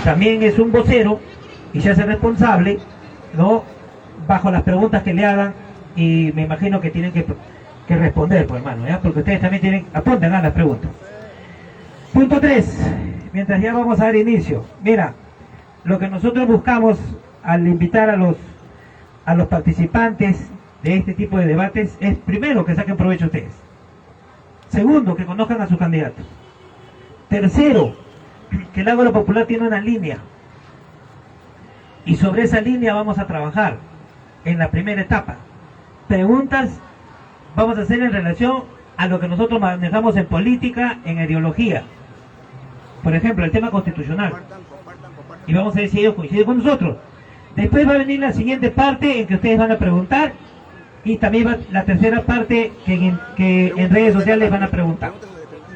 también es un vocero y se hace responsable, ¿no? Bajo las preguntas que le hagan, y me imagino que tienen que responder, pues hermano, ¿ya? Porque ustedes también tienen, apunten a las preguntas. Punto 3, mientras ya vamos a dar inicio. Mira, lo que nosotros buscamos al invitar a los participantes de este tipo de debates es, primero, que saquen provecho ustedes. Segundo, que conozcan a sus candidatos. Tercero, que el Ágora Popular tiene una línea. Y sobre esa línea vamos a trabajar en la primera etapa. Preguntas vamos a hacer en relación a lo que nosotros manejamos en política, en ideología. Por ejemplo, el tema constitucional. Y vamos a ver si ellos coinciden con nosotros. Después va a venir la siguiente parte en que ustedes van a preguntar. Y también va la tercera parte que en redes sociales van a preguntar.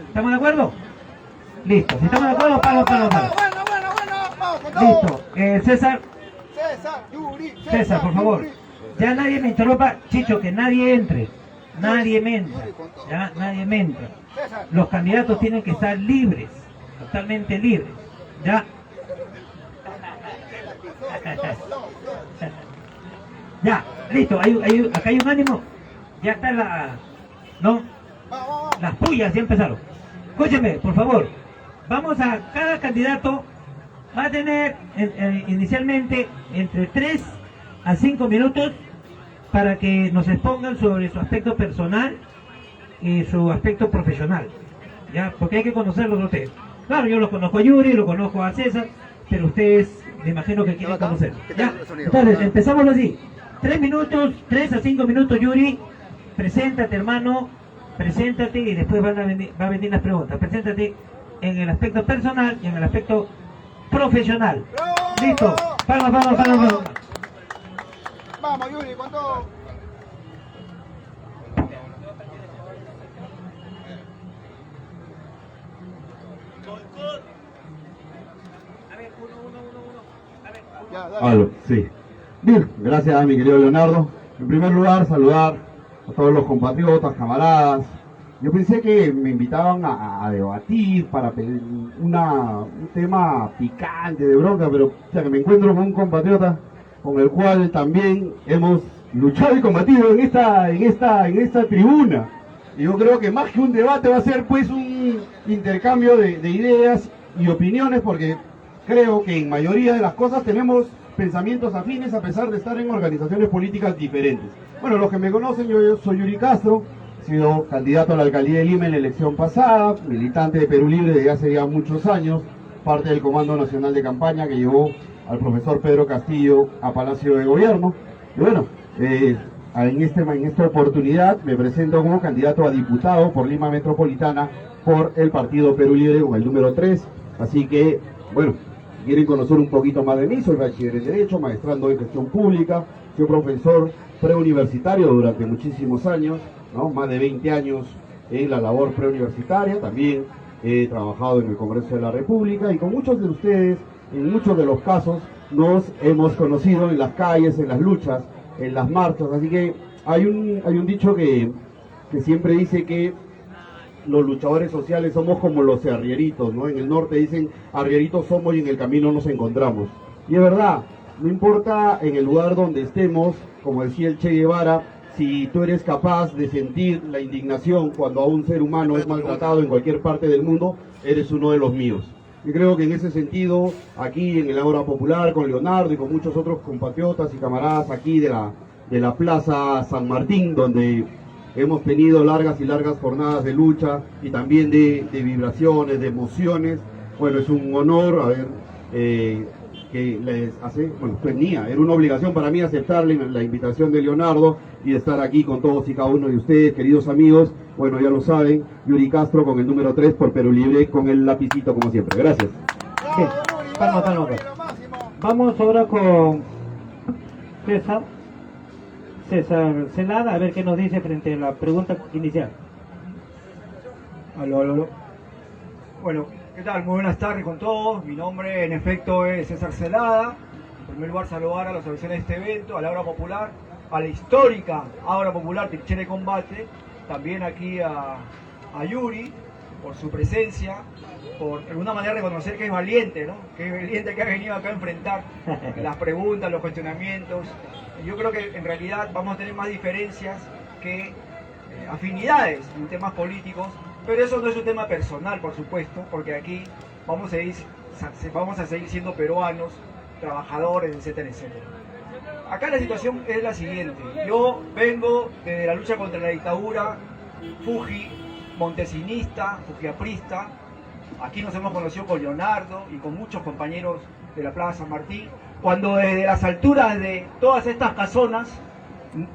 ¿Estamos de acuerdo? Listo. Si estamos de acuerdo, vamos. Listo. César, por favor. Ya nadie me interrumpa. Chicho, que nadie entre. Nadie me entra. Ya, nadie me entra. Los candidatos tienen que estar libres. Totalmente libres. Ya. Ya, listo, acá hay un ánimo. Ya está ¿no? Las pullas ya empezaron. Escúcheme, por favor. Cada candidato va a tener inicialmente entre 3 a 5 minutos para que nos expongan sobre su aspecto personal y su aspecto profesional. Ya, porque hay que conocerlos a ustedes. Claro, yo los conozco a Yuri, lo conozco a César, pero ustedes me imagino que quieren conocer. ¿Ya? Entonces, empezamos así. 3 a 5 minutos, Yuri. Preséntate, hermano. Preséntate y después va a venir las preguntas. Preséntate en el aspecto personal y en el aspecto profesional. Listo. Vamos. Vamos, Yuri, ¿cuánto? Sí. Bien, gracias a mi querido Leonardo. En primer lugar, saludar a todos los compatriotas, camaradas. Yo pensé que me invitaban a debatir para pedir un tema picante de bronca, pero ya que me encuentro con un compatriota con el cual también hemos luchado y combatido en esta tribuna. Y yo creo que más que un debate va a ser pues un intercambio de ideas y opiniones, porque creo que en mayoría de las cosas tenemos pensamientos afines a pesar de estar en organizaciones políticas diferentes. Bueno, los que me conocen, yo soy Yuri Castro, he sido candidato a la alcaldía de Lima en la elección pasada, militante de Perú Libre desde hace ya muchos años, parte del Comando Nacional de Campaña que llevó al profesor Pedro Castillo a Palacio de Gobierno. Y bueno, en esta oportunidad me presento como candidato a diputado por Lima Metropolitana por el Partido Perú Libre con el número 3. Así que, bueno, si quieren conocer un poquito más de mí, soy bachiller en Derecho, maestrando en Gestión Pública, soy profesor preuniversitario durante muchísimos años, ¿no? Más de 20 años en la labor preuniversitaria, también he trabajado en el Congreso de la República y con muchos de ustedes, en muchos de los casos, nos hemos conocido en las calles, en las luchas, en las marchas, así que hay un dicho que siempre dice que los luchadores sociales somos como los arrieritos, ¿no? En el norte dicen arrieritos somos y en el camino nos encontramos. Y es verdad, no importa en el lugar donde estemos, como decía el Che Guevara, si tú eres capaz de sentir la indignación cuando a un ser humano es maltratado en cualquier parte del mundo, eres uno de los míos. Yo creo que en ese sentido, aquí en el Ágora Popular, con Leonardo y con muchos otros compatriotas y camaradas aquí de la Plaza San Martín, donde hemos tenido largas y largas jornadas de lucha y también de vibraciones, de emociones. Bueno, es un honor que les hace, bueno, era una obligación para mí aceptarle la invitación de Leonardo y de estar aquí con todos y cada uno de ustedes, queridos amigos. Bueno, ya lo saben, Yuri Castro con el número 3 por Perú Libre, con el lapicito como siempre. Gracias. Bien, calma. Vamos ahora con César Celada, a ver qué nos dice frente a la pregunta inicial. Aló. Bueno, ¿qué tal? Muy buenas tardes con todos. Mi nombre en efecto es César Celada. En primer lugar, saludar a los organizadores de este evento, a la Ágora Popular, a la histórica Ágora Popular Trinchera de Combate, también aquí a Yuri, por su presencia, por de alguna manera reconocer que es valiente, ¿no? Que es valiente, que ha venido acá a enfrentar las preguntas, los cuestionamientos. Yo creo que en realidad vamos a tener más diferencias que afinidades en temas políticos, pero eso no es un tema personal, por supuesto, porque aquí vamos a seguir siendo peruanos, trabajadores, etcétera, etcétera. Acá la situación es la siguiente. Yo vengo de la lucha contra la dictadura, montesinista, fujiaprista. Aquí nos hemos conocido con Leonardo y con muchos compañeros de la Plaza San Martín, cuando desde las alturas de todas estas casonas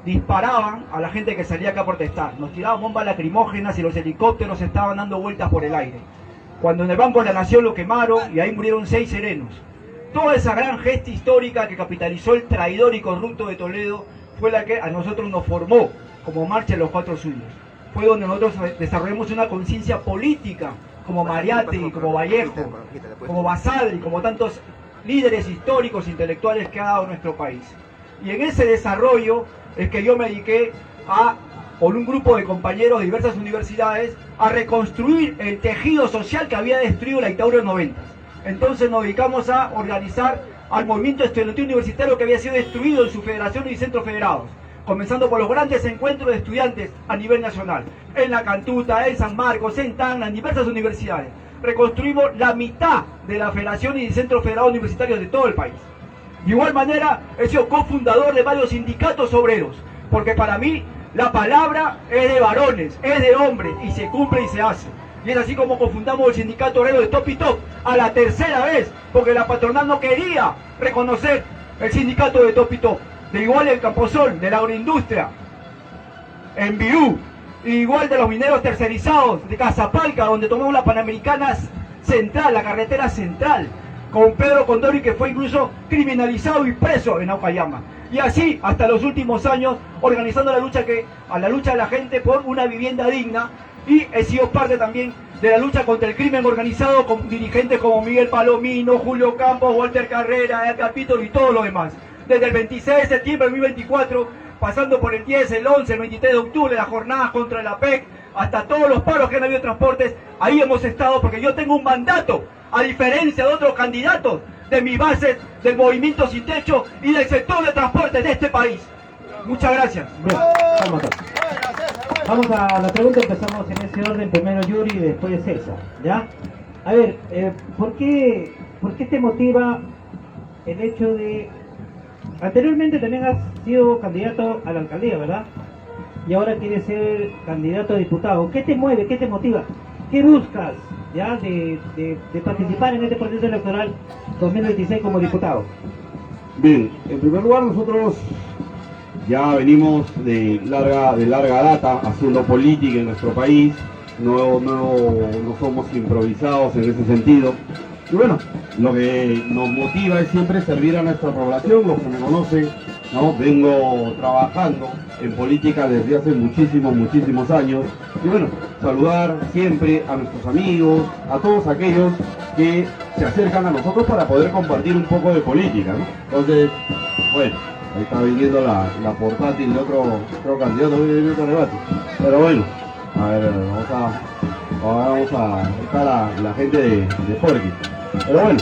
disparaban a la gente que salía acá a protestar. Nos tiraban bombas lacrimógenas y los helicópteros estaban dando vueltas por el aire. Cuando en el Banco de la Nación lo quemaron y ahí murieron 6 serenos. Toda esa gran gesta histórica que capitalizó el traidor y corrupto de Toledo fue la que a nosotros nos formó como Marcha de los Cuatro Suyos. Fue donde nosotros desarrollamos una conciencia política, como Mariátegui, como Vallejo, como Basadre y como tantos líderes históricos intelectuales que ha dado nuestro país. Y en ese desarrollo es que yo me dediqué con un grupo de compañeros de diversas universidades, a reconstruir el tejido social que había destruido la dictadura de los 90. Entonces nos dedicamos a organizar al movimiento estudiantil universitario que había sido destruido en sus federaciones y centros federados, comenzando por los grandes encuentros de estudiantes a nivel nacional, en La Cantuta, en San Marcos, en Tacna, en diversas universidades. Reconstruimos la mitad de las federaciones y centros federados universitarios de todo el país. De igual manera, he sido cofundador de varios sindicatos obreros, porque para mí la palabra es de varones, es de hombres, y se cumple y se hace. Y es así como cofundamos el sindicato obrero de Top y Top, a la tercera vez, porque la patronal no quería reconocer el sindicato de Top y Top. De igual el Camposol, de la agroindustria, en Virú, igual de los mineros tercerizados de Casapalca, donde tomamos la Panamericana Central, la carretera central, con Pedro Condori, que fue incluso criminalizado y preso en Aucayama. Y así hasta los últimos años, organizando la lucha de la gente por una vivienda digna, y he sido parte también de la lucha contra el crimen organizado con dirigentes como Miguel Palomino, Julio Campos, Walter Carrera, Edgar Pítolo y todo lo demás. Desde el 26 de septiembre de 2024, pasando por el 10, el 11, el 23 de octubre, las jornadas contra la PEC, hasta todos los paros que han habido en transportes, ahí hemos estado, porque yo tengo un mandato, a diferencia de otros candidatos de mis bases, del Movimiento Sin Techo y del sector de transporte de este país. Muchas gracias. Bien, vamos a la pregunta, empezamos en ese orden, primero Yuri y después César, ¿ya? A ver, ¿por qué te motiva el hecho de... Anteriormente también has sido candidato a la alcaldía, ¿verdad? Y ahora quieres ser candidato a diputado. ¿Qué te mueve? ¿Qué te motiva? ¿Qué buscas ya de participar en este proceso electoral 2026 como diputado? Bien, en primer lugar nosotros ya venimos de larga data haciendo política en nuestro país, no somos improvisados en ese sentido. Y bueno, lo que nos motiva es siempre servir a nuestra población. Los que me conocen, ¿no? Vengo trabajando en política desde hace muchísimos años. Y bueno, saludar siempre a nuestros amigos, a todos aquellos que se acercan a nosotros para poder compartir un poco de política, ¿no? Entonces, bueno, ahí está viniendo la portátil de otro candidato, de otro debate. Pero bueno, a ver, vamos a buscar a la gente de Porqui. Pero bueno,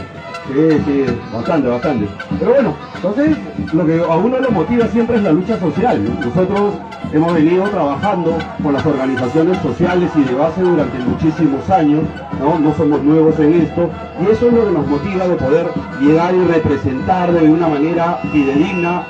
sí, bastante. Pero bueno, entonces lo que a uno lo motiva siempre es la lucha social, ¿no? Nosotros hemos venido trabajando con las organizaciones sociales y de base durante muchísimos años, ¿no? No somos nuevos en esto, y eso es lo que nos motiva de poder llegar y representar de una manera fidedigna,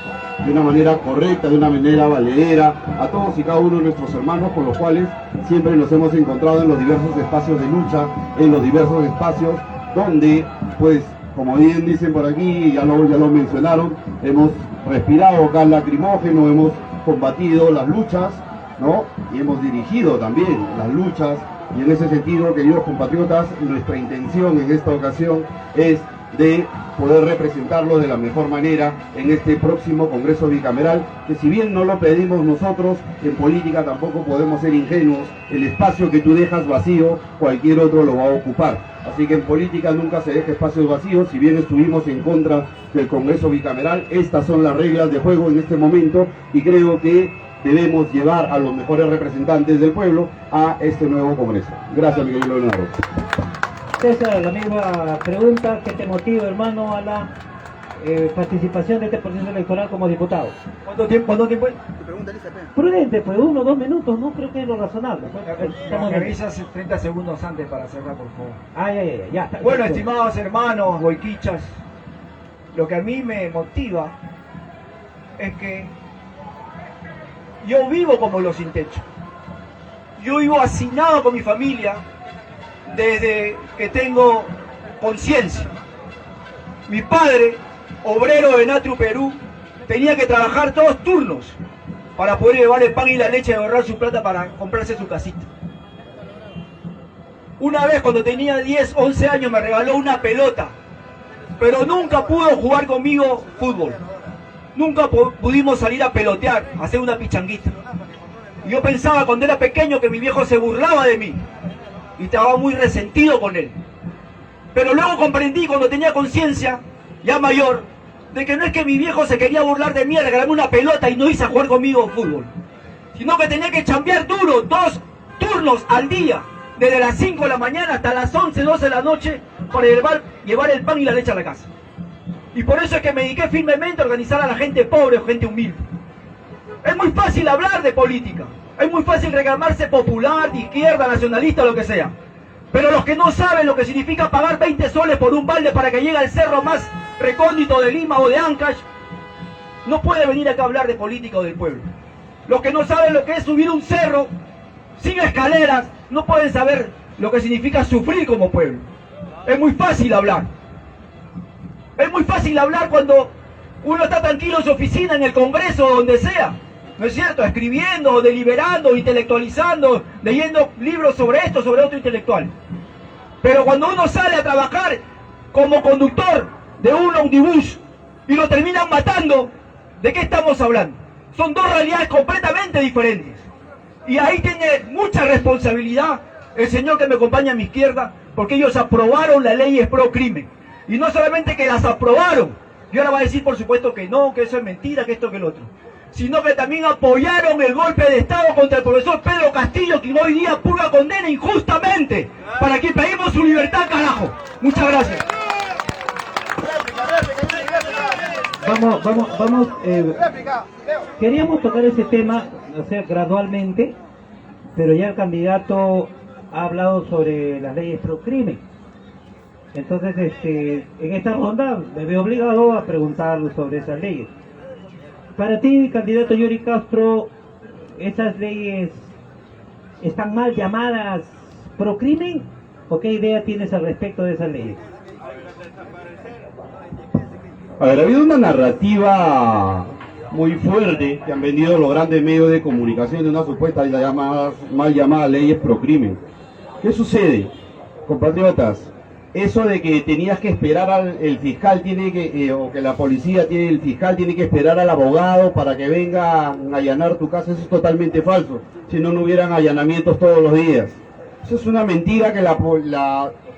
de una manera correcta, de una manera valedera a todos y cada uno de nuestros hermanos, con los cuales siempre nos hemos encontrado en los diversos espacios de lucha, en los diversos espacios donde, pues, como bien dicen por aquí, ya lo mencionaron, hemos respirado gas lacrimógeno, hemos combatido las luchas, ¿no? Y hemos dirigido también las luchas, y en ese sentido, queridos compatriotas, nuestra intención en esta ocasión es de poder representarlo de la mejor manera en este próximo Congreso Bicameral, que si bien no lo pedimos nosotros, en política tampoco podemos ser ingenuos. El espacio que tú dejas vacío, cualquier otro lo va a ocupar. Así que en política nunca se deja espacios vacíos. Si bien estuvimos en contra del Congreso Bicameral, estas son las reglas de juego en este momento, y creo que debemos llevar a los mejores representantes del pueblo a este nuevo Congreso. Gracias, mi querido Leonardo. César, la misma pregunta, ¿qué te motiva, hermano, a la participación de este proceso electoral como diputado? ¿Cuánto tiempo es? Prudente, pues 1 o 2 minutos, no creo que es lo razonable. Me avisas 30 segundos antes para cerrar, por favor. Ya está. Bueno, estimados hermanos boiquichas, lo que a mí me motiva es que yo vivo como los sin techo. Yo vivo hacinado con mi familia desde que tengo conciencia. Mi padre, obrero de Natru Perú, tenía que trabajar 2 turnos para poder llevar el pan y la leche y ahorrar su plata para comprarse su casita. Una vez cuando tenía 10, 11 años me regaló una pelota, pero nunca pudo jugar conmigo fútbol. Nunca pudimos salir a pelotear, a hacer una pichanguita. Y yo pensaba cuando era pequeño que mi viejo se burlaba de mí y estaba muy resentido con él. Pero luego comprendí cuando tenía conciencia, ya mayor, de que no es que mi viejo se quería burlar de mí al regalarme una pelota y no irse a jugar conmigo fútbol, sino que tenía que chambear duro, 2 turnos al día, desde las 5 de la mañana hasta las 11, 12 de la noche, para llevar el pan y la leche a la casa. Y por eso es que me dediqué firmemente a organizar a la gente pobre o gente humilde. Es muy fácil hablar de política, es muy fácil reclamarse popular, de izquierda, nacionalista, lo que sea. Pero los que no saben lo que significa pagar 20 soles por un balde para que llegue al cerro más recóndito de Lima o de Ancash, no puede venir acá a hablar de política o del pueblo. Los que no saben lo que es subir un cerro sin escaleras, no pueden saber lo que significa sufrir como pueblo. Es muy fácil hablar. Es muy fácil hablar cuando uno está tranquilo en su oficina, en el Congreso, donde sea. ¿No es cierto? Escribiendo, deliberando, intelectualizando, leyendo libros sobre esto, sobre otro intelectual. Pero cuando uno sale a trabajar como conductor de un autobús y lo terminan matando, ¿de qué estamos hablando? Son 2 realidades completamente diferentes. Y ahí tiene mucha responsabilidad el señor que me acompaña a mi izquierda, porque ellos aprobaron las leyes pro crimen. Y no solamente que las aprobaron, y ahora va a decir por supuesto que no, que eso es mentira, que esto, que el otro, sino que también apoyaron el golpe de Estado contra el profesor Pedro Castillo, que hoy día purga condena injustamente, para que pedimos su libertad, carajo. Muchas gracias. Vamos, queríamos tocar ese tema, o sea, gradualmente, pero ya el candidato ha hablado sobre las leyes pro crimen. Entonces, en esta ronda me veo obligado a preguntarle sobre esas leyes. Para ti, candidato Yuri Castro, ¿esas leyes están mal llamadas pro crimen? ¿O qué idea tienes al respecto de esas leyes? A ver, ha habido una narrativa muy fuerte que han vendido los grandes medios de comunicación de una supuesta mal llamada leyes pro crimen. ¿Qué sucede, compatriotas? Eso de que tenías que esperar el fiscal o que la policía el fiscal tiene que esperar al abogado para que venga a allanar tu casa, eso es totalmente falso. Si no, no hubieran allanamientos todos los días. Eso es una mentira que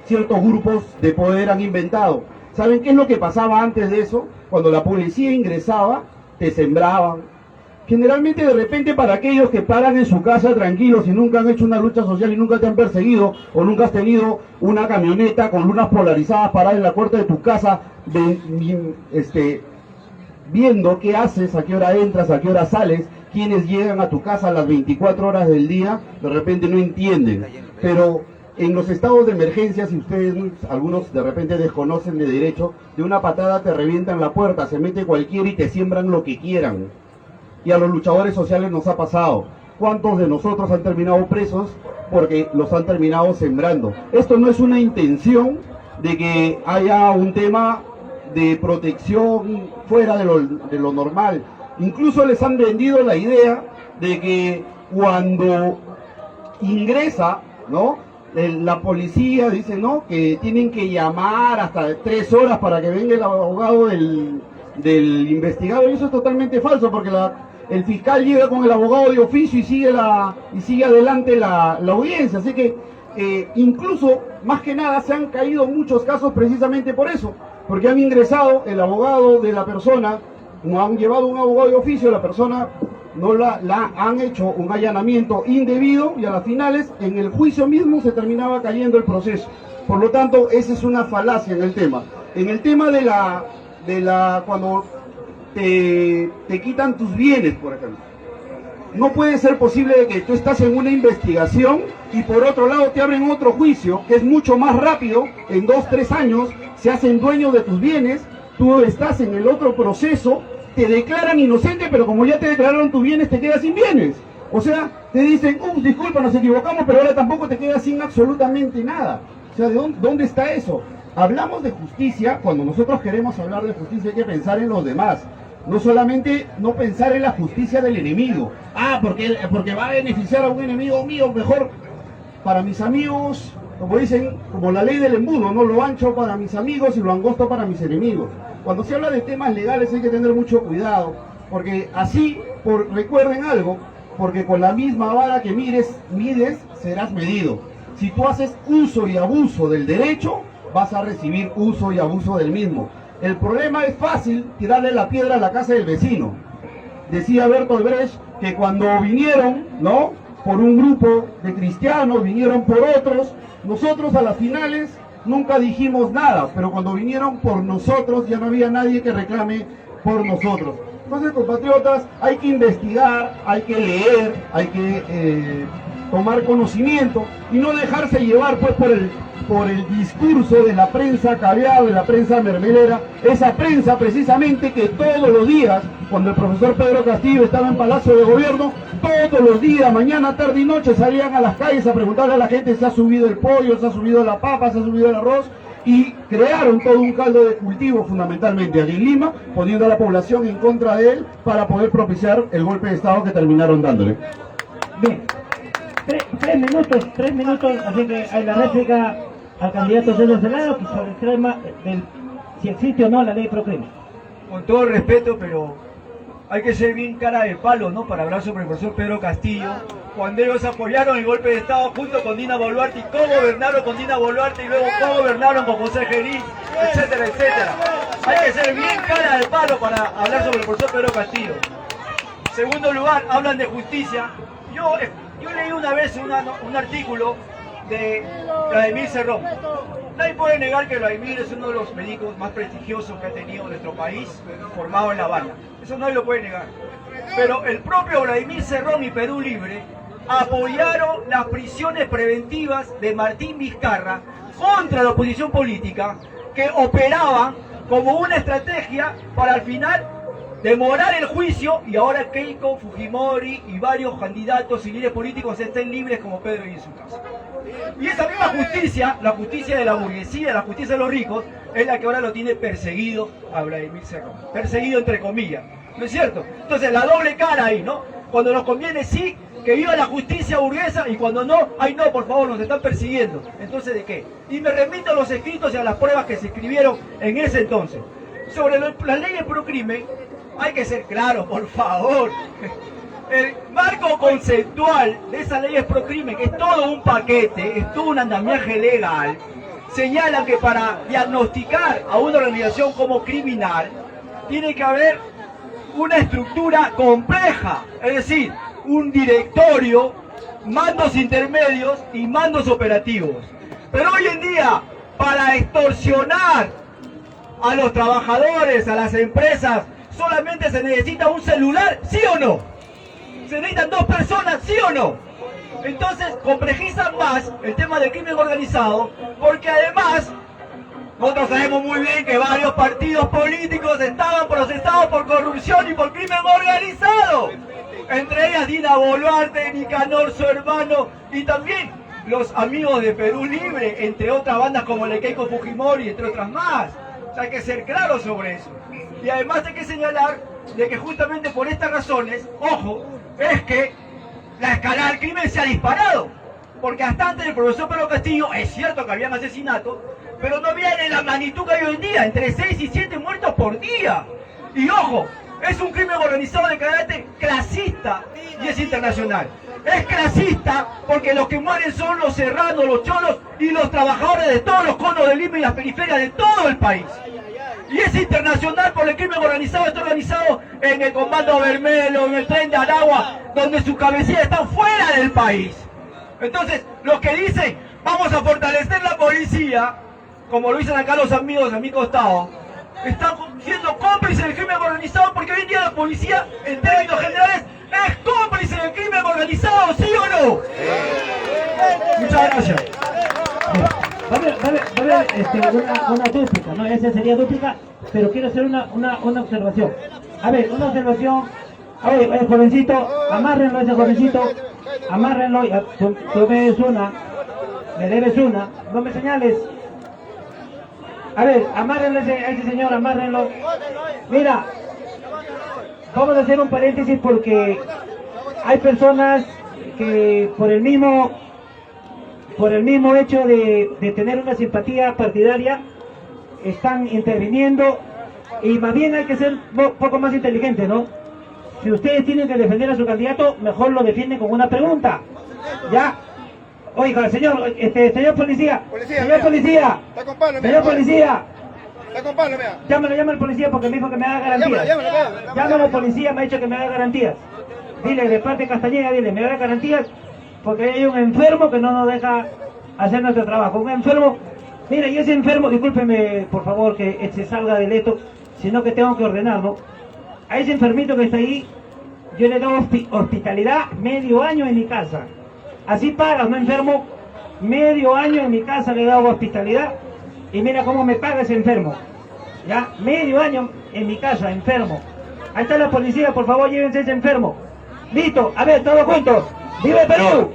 ciertos grupos de poder han inventado. ¿Saben qué es lo que pasaba antes de eso? Cuando la policía ingresaba, te sembraban. Generalmente, de repente, para aquellos que paran en su casa tranquilos y nunca han hecho una lucha social y nunca te han perseguido, o nunca has tenido una camioneta con lunas polarizadas parada en la puerta de tu casa, viendo qué haces, a qué hora entras, a qué hora sales, quienes llegan a tu casa a las 24 horas del día, de repente no entienden. Pero en los estados de emergencia, si ustedes, algunos de repente desconocen de derecho, de una patada te revientan la puerta, se mete cualquiera y te siembran lo que quieran. Y a los luchadores sociales nos ha pasado. ¿Cuántos de nosotros han terminado presos porque los han terminado sembrando? Esto no es una intención de que haya un tema de protección fuera de lo normal. Incluso les han vendido la idea de que cuando ingresa, ¿no?, la policía dice, ¿no?, que tienen que llamar hasta 3 horas para que venga el abogado del investigado, y eso es totalmente falso, porque el fiscal llega con el abogado de oficio y sigue adelante la audiencia. Así que incluso, más que nada, se han caído muchos casos precisamente por eso, porque han ingresado el abogado de la persona, no han llevado un abogado de oficio, la persona no han hecho un allanamiento indebido y a las finales en el juicio mismo se terminaba cayendo el proceso. Por lo tanto, esa es una falacia en el tema. En el tema de cuando te quitan tus bienes, por ejemplo. No puede ser posible que tú estás en una investigación y por otro lado te abren otro juicio que es mucho más rápido, en 2-3 años se hacen dueños de tus bienes, tú estás en el otro proceso, te declaran inocente, pero como ya te declararon tus bienes, te quedas sin bienes. O sea, te dicen, disculpa, nos equivocamos, pero ahora tampoco te quedas sin absolutamente nada. O sea, ¿dónde está eso? Hablamos de justicia, cuando nosotros queremos hablar de justicia hay que pensar en los demás. No solamente no pensar en la justicia del enemigo. Porque va a beneficiar a un enemigo mío, mejor para mis amigos, como dicen, como la ley del embudo, ¿no? Lo ancho para mis amigos y lo angosto para mis enemigos. Cuando se habla de temas legales hay que tener mucho cuidado, porque así, recuerden algo, porque con la misma vara que mides, serás medido. Si tú haces uso y abuso del derecho, vas a recibir uso y abuso del mismo. El problema es fácil, tirarle la piedra a la casa del vecino. Decía Bertolt Brecht que cuando vinieron, ¿no?, por un grupo de cristianos, vinieron por otros, nosotros a las finales nunca dijimos nada, pero cuando vinieron por nosotros ya no había nadie que reclame por nosotros. Entonces, compatriotas, hay que investigar, hay que leer, hay que tomar conocimiento y no dejarse llevar pues por el discurso de la prensa caviar, de la prensa mermelera, esa prensa precisamente que todos los días, cuando el profesor Pedro Castillo estaba en Palacio de Gobierno, todos los días, mañana, tarde y noche, salían a las calles a preguntarle a la gente si ha subido el pollo, si ha subido la papa, si ha subido el arroz, y crearon todo un caldo de cultivo fundamentalmente aquí en Lima, poniendo a la población en contra de él para poder propiciar el golpe de Estado que terminaron dándole. Bien, tres minutos, así que hay la réplica al candidato César Zelaya sobre el tema del si existe o no la ley Procrimen. Con todo el respeto, pero hay que ser bien cara de palo, ¿no?, para hablar sobre el profesor Pedro Castillo, cuando ellos apoyaron el golpe de Estado junto con Dina Boluarte y co-gobernaron con Dina Boluarte y luego co-gobernaron con José Gerí, etcétera, etcétera. Hay que ser bien cara de palo para hablar sobre el profesor Pedro Castillo. Segundo lugar, hablan de justicia. Yo leí una vez un artículo de Vladimir Cerrón. Nadie puede negar que Vladimir es uno de los médicos más prestigiosos que ha tenido nuestro país, formado en La Habana. Eso nadie lo puede negar. Pero el propio Vladimir Cerrón y Perú Libre apoyaron las prisiones preventivas de Martín Vizcarra contra la oposición política, que operaban como una estrategia para al final demorar el juicio y ahora Keiko Fujimori y varios candidatos y líderes políticos estén libres como Pedro y en su casa. Y esa misma justicia, la justicia de la burguesía, la justicia de los ricos, es la que ahora lo tiene perseguido a Vladimir Cerrón. Perseguido entre comillas, ¿no es cierto? Entonces la doble cara ahí, ¿no? Cuando nos conviene sí, que viva la justicia burguesa, y cuando no, ay no, por favor, nos están persiguiendo. Entonces, ¿de qué? Y me remito a los escritos y a las pruebas que se escribieron en ese entonces. Sobre las leyes Procrimen, hay que ser claro, por favor. El marco conceptual de esas leyes Procrimen, que es todo un paquete, es todo un andamiaje legal, señala que para diagnosticar a una organización como criminal, tiene que haber una estructura compleja, es decir, un directorio, mandos intermedios y mandos operativos. Pero hoy en día, para extorsionar a los trabajadores, a las empresas, solamente se necesita un celular, ¿sí o no? Se necesitan 2 personas, ¿sí o no? Entonces complejizan más el tema del crimen organizado, porque además nosotros sabemos muy bien que varios partidos políticos estaban procesados por corrupción y por crimen organizado. Entre ellas Dina Boluarte, Nicanor, su hermano, y también los amigos de Perú Libre, entre otras bandas como la Keiko Fujimori, entre otras más. O sea, hay que ser claros sobre eso. Y además hay que señalar de que justamente por estas razones, ojo, es que la escalada del crimen se ha disparado. Porque hasta antes del profesor Pedro Castillo, es cierto que habían asesinatos, pero no había en la magnitud que hay hoy en día, entre 6 y 7 muertos por día. Y ojo, es un crimen organizado de carácter clasista y es internacional. Es clasista porque los que mueren son los serranos, los cholos y los trabajadores de todos los conos de Lima y las periferias de todo el país. Y es internacional por el crimen organizado, está organizado en el Comando Bermelo, en el Tren de Aragua, donde su cabecilla está fuera del país. Entonces, los que dicen, vamos a fortalecer la policía, como lo dicen acá los amigos a mi costado, están siendo cómplices del crimen organizado, porque hoy en día la policía, en términos generales, es cómplice del crimen organizado, ¿sí o no? Muchas gracias. Va a haber una dúplica, ¿no? Esa sería dúplica, pero quiero hacer una observación. A ver, una observación. A ver, el jovencito, amárrenlo a ese jovencito, amárrenlo, tú me debes una, no me señales. A ver, amárrenlo a ese señor, amárrenlo. Mira, vamos a hacer un paréntesis porque hay personas que por el mismo hecho de tener una simpatía partidaria están interviniendo, y más bien hay que ser un poco más inteligente, ¿no? Si ustedes tienen que defender a su candidato, mejor lo defienden con una pregunta. ¿Ya? Oiga, señor policía, señor policía, señor policía, llame al policía porque me dijo que me haga garantías. Llámalo al policía, me ha dicho que me haga garantías. Dile, de parte de Castañeda, dile, me haga garantías, porque hay un enfermo que no nos deja hacer nuestro trabajo. Un enfermo, mira, y ese enfermo, discúlpeme por favor que se salga del esto, sino que tengo que ordenarlo. A ese enfermito que está ahí, yo le doy hospitalidad medio año en mi casa. Así paga, no enfermo, medio año en mi casa le he dado hospitalidad, y mira cómo me paga ese enfermo. Ya, medio año en mi casa, enfermo. Ahí está la policía, por favor, llévense ese enfermo. Listo, a ver, todos juntos. ¡Vive Perú!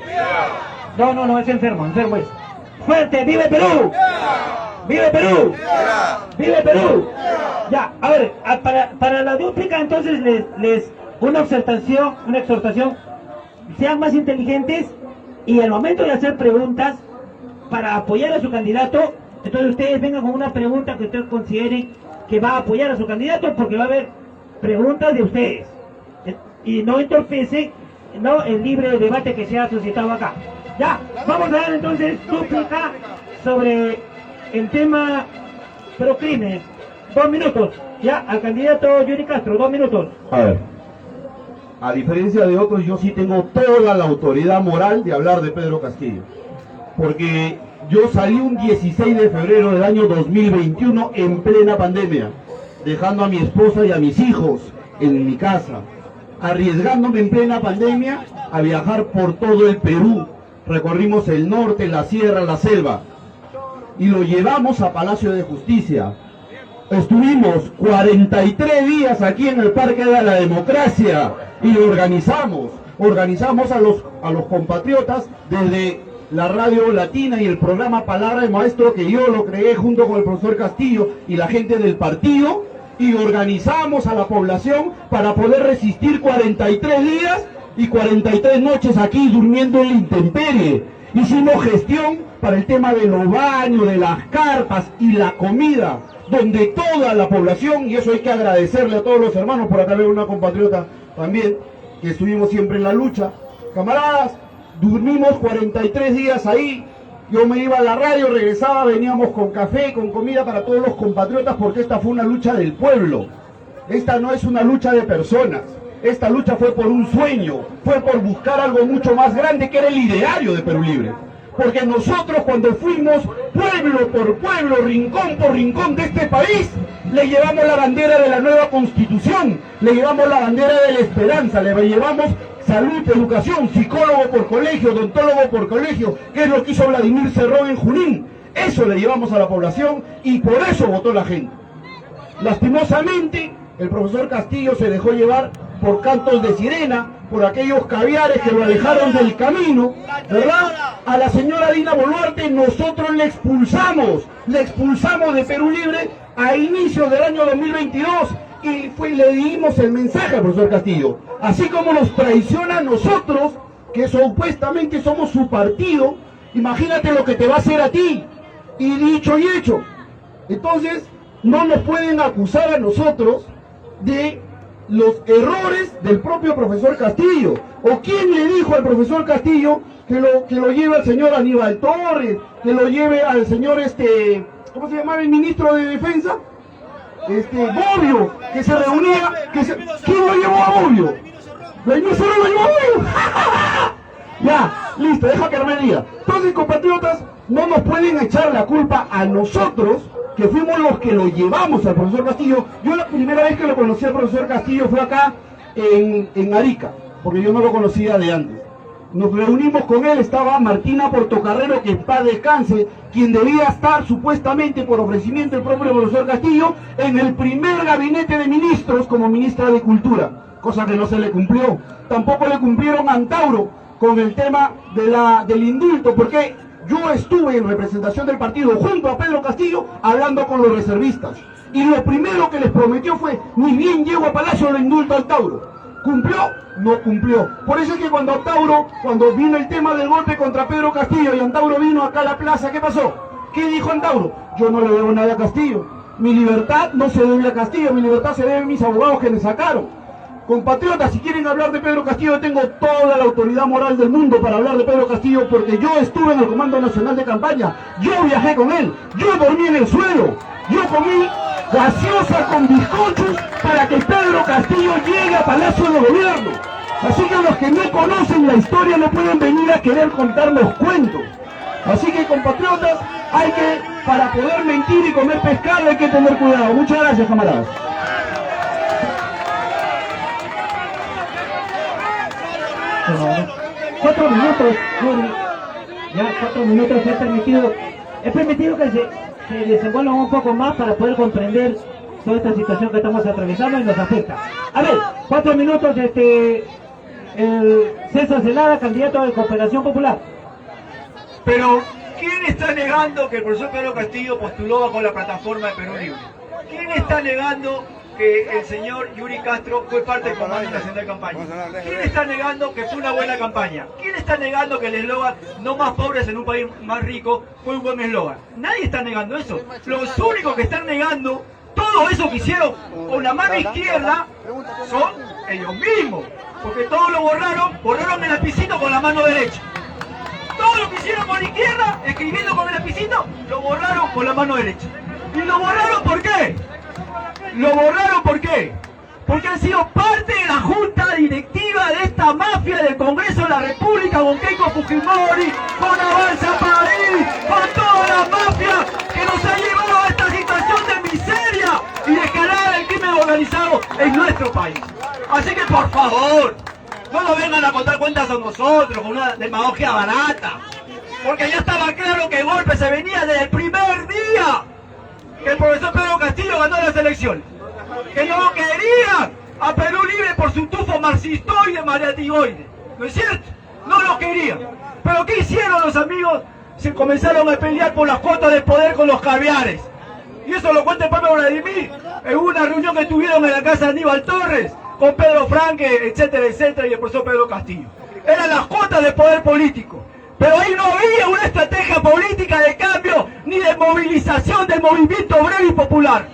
No, es enfermo es. ¡Fuerte! ¡Vive Perú! ¡Vive Perú! ¡Vive Perú! Ya, a ver, para la dúplica entonces les una exhortación, sean más inteligentes, y al momento de hacer preguntas para apoyar a su candidato, entonces ustedes vengan con una pregunta que ustedes consideren que va a apoyar a su candidato, porque va a haber preguntas de ustedes, y no entorpece, ¿no?, el libre debate que se ha suscitado acá. Ya, vamos a dar entonces dúplica sobre el tema procrímenes. 2 minutos, ya, al candidato Yuri Castro, 2 minutos. A ver, a diferencia de otros, yo sí tengo toda la autoridad moral de hablar de Pedro Castillo, porque yo salí un 16 de febrero del año 2021 en plena pandemia, dejando a mi esposa y a mis hijos en mi casa, arriesgándome en plena pandemia a viajar por todo el Perú. Recorrimos el norte, la sierra, la selva, y lo llevamos a Palacio de Justicia. Estuvimos 43 días aquí en el Parque de la Democracia y lo organizamos a los compatriotas desde la Radio Latina y el programa Palabra de Maestro, que yo lo creé junto con el profesor Castillo y la gente del partido, y organizamos a la población para poder resistir 43 días y 43 noches aquí durmiendo en la intemperie. Hicimos gestión para el tema de los baños, de las carpas y la comida, donde toda la población, y eso hay que agradecerle a todos los hermanos, por acá veo una compatriota también, que estuvimos siempre en la lucha. Camaradas, dormimos 43 días ahí. Yo me iba a la radio, regresaba, veníamos con café, con comida para todos los compatriotas, porque esta fue una lucha del pueblo. Esta no es una lucha de personas. Esta lucha fue por un sueño, fue por buscar algo mucho más grande, que era el ideario de Perú Libre. Porque nosotros, cuando fuimos pueblo por pueblo, rincón por rincón de este país, le llevamos la bandera de la nueva Constitución, le llevamos la bandera de la esperanza, le llevamos salud, educación, psicólogo por colegio, odontólogo por colegio, que es lo que hizo Vladimir Cerrón en Junín. Eso le llevamos a la población, y por eso votó la gente. Lastimosamente, el profesor Castillo se dejó llevar por cantos de sirena, por aquellos caviares que lo alejaron del camino, ¿verdad? A la señora Dina Boluarte nosotros le expulsamos de Perú Libre a inicios del año 2022, y le dimos el mensaje al profesor Castillo. Así como nos traiciona a nosotros, que supuestamente somos su partido, imagínate lo que te va a hacer a ti. Y dicho y hecho. Entonces, no nos pueden acusar a nosotros de los errores del propio profesor Castillo. ¿O quién le dijo al profesor Castillo que lo lleve al señor Aníbal Torres, que lo lleve al señor ¿cómo se llamaba el ministro de Defensa? Bobbio, que se reunía, ¿quién lo llevó a Bobbio? ¿La emisora lo llevó a Bobbio? Ya, listo, deja que me diga. Entonces, compatriotas, no nos pueden echar la culpa a nosotros, que fuimos los que lo llevamos al profesor Castillo. Yo la primera vez que lo conocí al profesor Castillo fue acá en Arica, porque yo no lo conocía de antes. Nos reunimos con él, estaba Martina Portocarrero, que en paz descanse, quien debía estar supuestamente por ofrecimiento del propio profesor Castillo en el primer gabinete de ministros como ministra de Cultura, cosa que no se le cumplió. Tampoco le cumplieron a Antauro con el tema del indulto, porque yo estuve en representación del partido junto a Pedro Castillo hablando con los reservistas. Y lo primero que les prometió fue, ni bien llego a Palacio lo indulto a Antauro. ¿Cumplió? No cumplió. Por eso es que cuando vino el tema del golpe contra Pedro Castillo y Antauro vino acá a la plaza, ¿qué pasó? ¿Qué dijo Antauro? Yo no le debo nada a Castillo. Mi libertad no se debe a Castillo, mi libertad se debe a mis abogados que me sacaron. Compatriotas, si quieren hablar de Pedro Castillo, tengo toda la autoridad moral del mundo para hablar de Pedro Castillo, porque yo estuve en el Comando Nacional de Campaña, yo viajé con él, yo dormí en el suelo, yo comí gaseosa con bizcochos para que Pedro Castillo llegue a Palacio de Gobierno. Así que los que no conocen la historia no pueden venir a querer contarnos cuentos. Así que, compatriotas, para poder mentir y comer pescado hay que tener cuidado. Muchas gracias, camaradas. Bueno, 4 minutos, Yuri. Ya 4 minutos es permitido que se desenvuelvan un poco más para poder comprender toda esta situación que estamos atravesando y nos afecta. A ver, 4 minutos, el César Zelada, candidato de Cooperación Popular. Pero, ¿quién está negando que el profesor Pedro Castillo postuló bajo la plataforma de Perú Libre? ¿Quién está negando que el señor Yuri Castro fue parte del Comando Nacional de Campaña? ¿Quién está negando que fue una buena campaña? ¿Quién está negando que el eslogan "no más pobres en un país más rico" fue un buen eslogan? Nadie está negando eso. Los únicos que están negando todo eso que hicieron con la mano izquierda son ellos mismos, porque todo lo borraron el lapicito con la mano derecha. Todo lo que hicieron con la izquierda, escribiendo con el lapicito, lo borraron con la mano derecha. ¿Y lo borraron por qué? ¿Lo borraron por qué? Porque han sido parte de la junta directiva de esta mafia del Congreso de la República, con Keiko Fujimori, con Avanza País, con toda la mafia que nos ha llevado a esta situación de miseria y de escalada del crimen organizado en nuestro país. Así que, por favor, no nos vengan a contar cuentas a nosotros con una demagogia barata, porque ya estaba claro que el golpe se venía desde el primer día que el profesor Pedro Castillo ganó las elecciones, que no querían a Perú Libre por su tufo marxistoide, mariatigoide, ¿no es cierto? No lo querían. Pero ¿qué hicieron los amigos? Se comenzaron a pelear por las cuotas de poder con los caviares. Y eso lo cuenta el propio Vladimir en una reunión que tuvieron en la casa de Aníbal Torres con Pedro Franque, etcétera, etcétera, y el profesor Pedro Castillo. Eran las cuotas de poder político. Pero ahí no había una estrategia política de cambio ni de movilización del movimiento obrero y popular.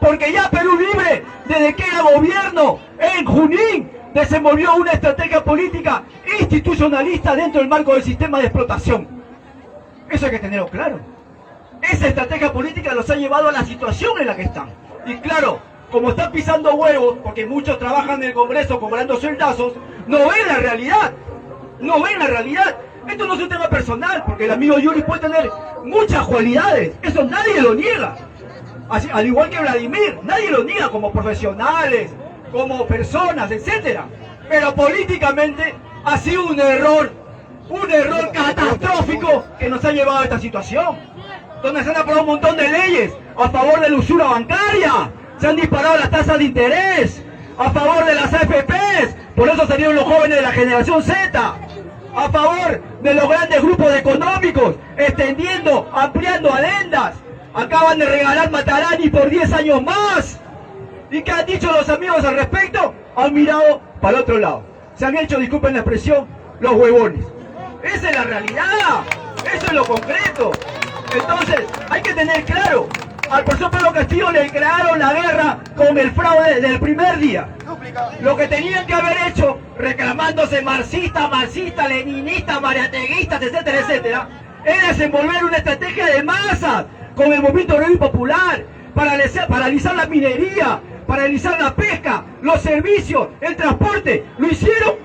Porque ya Perú Libre, desde que era gobierno en Junín, desenvolvió una estrategia política institucionalista dentro del marco del sistema de explotación. Eso hay que tenerlo claro. Esa estrategia política los ha llevado a la situación en la que están. Y claro, como están pisando huevos, porque muchos trabajan en el Congreso cobrando sueldazos, no ven la realidad. No ven la realidad. Esto no es un tema personal, porque el amigo Yuri puede tener muchas cualidades. Eso nadie lo niega. Así, al igual que Vladimir, nadie lo niega como profesionales, como personas, etcétera. Pero políticamente ha sido un error catastrófico que nos ha llevado a esta situación, donde se han aprobado un montón de leyes a favor de la usura bancaria, se han disparado las tasas de interés, a favor de las AFPs, por eso salieron los jóvenes de la generación Z, a favor de los grandes grupos económicos, extendiendo, ampliando adendas. Acaban de regalar Matarani por 10 años más. ¿Y qué han dicho los amigos al respecto? Han mirado para el otro lado. Se han hecho, disculpen la expresión, los huevones. Esa es la realidad. Eso es lo concreto. Entonces, hay que tener claro. Al profesor Pedro Castillo le declararon la guerra con el fraude desde el primer día. Lo que tenían que haber hecho, reclamándose marxista, leninista, mariateguistas, etcétera, etcétera, es desenvolver una estrategia de masas con el movimiento obrero y popular, paralizar la minería, paralizar la pesca, los servicios, el transporte. ¿Lo hicieron?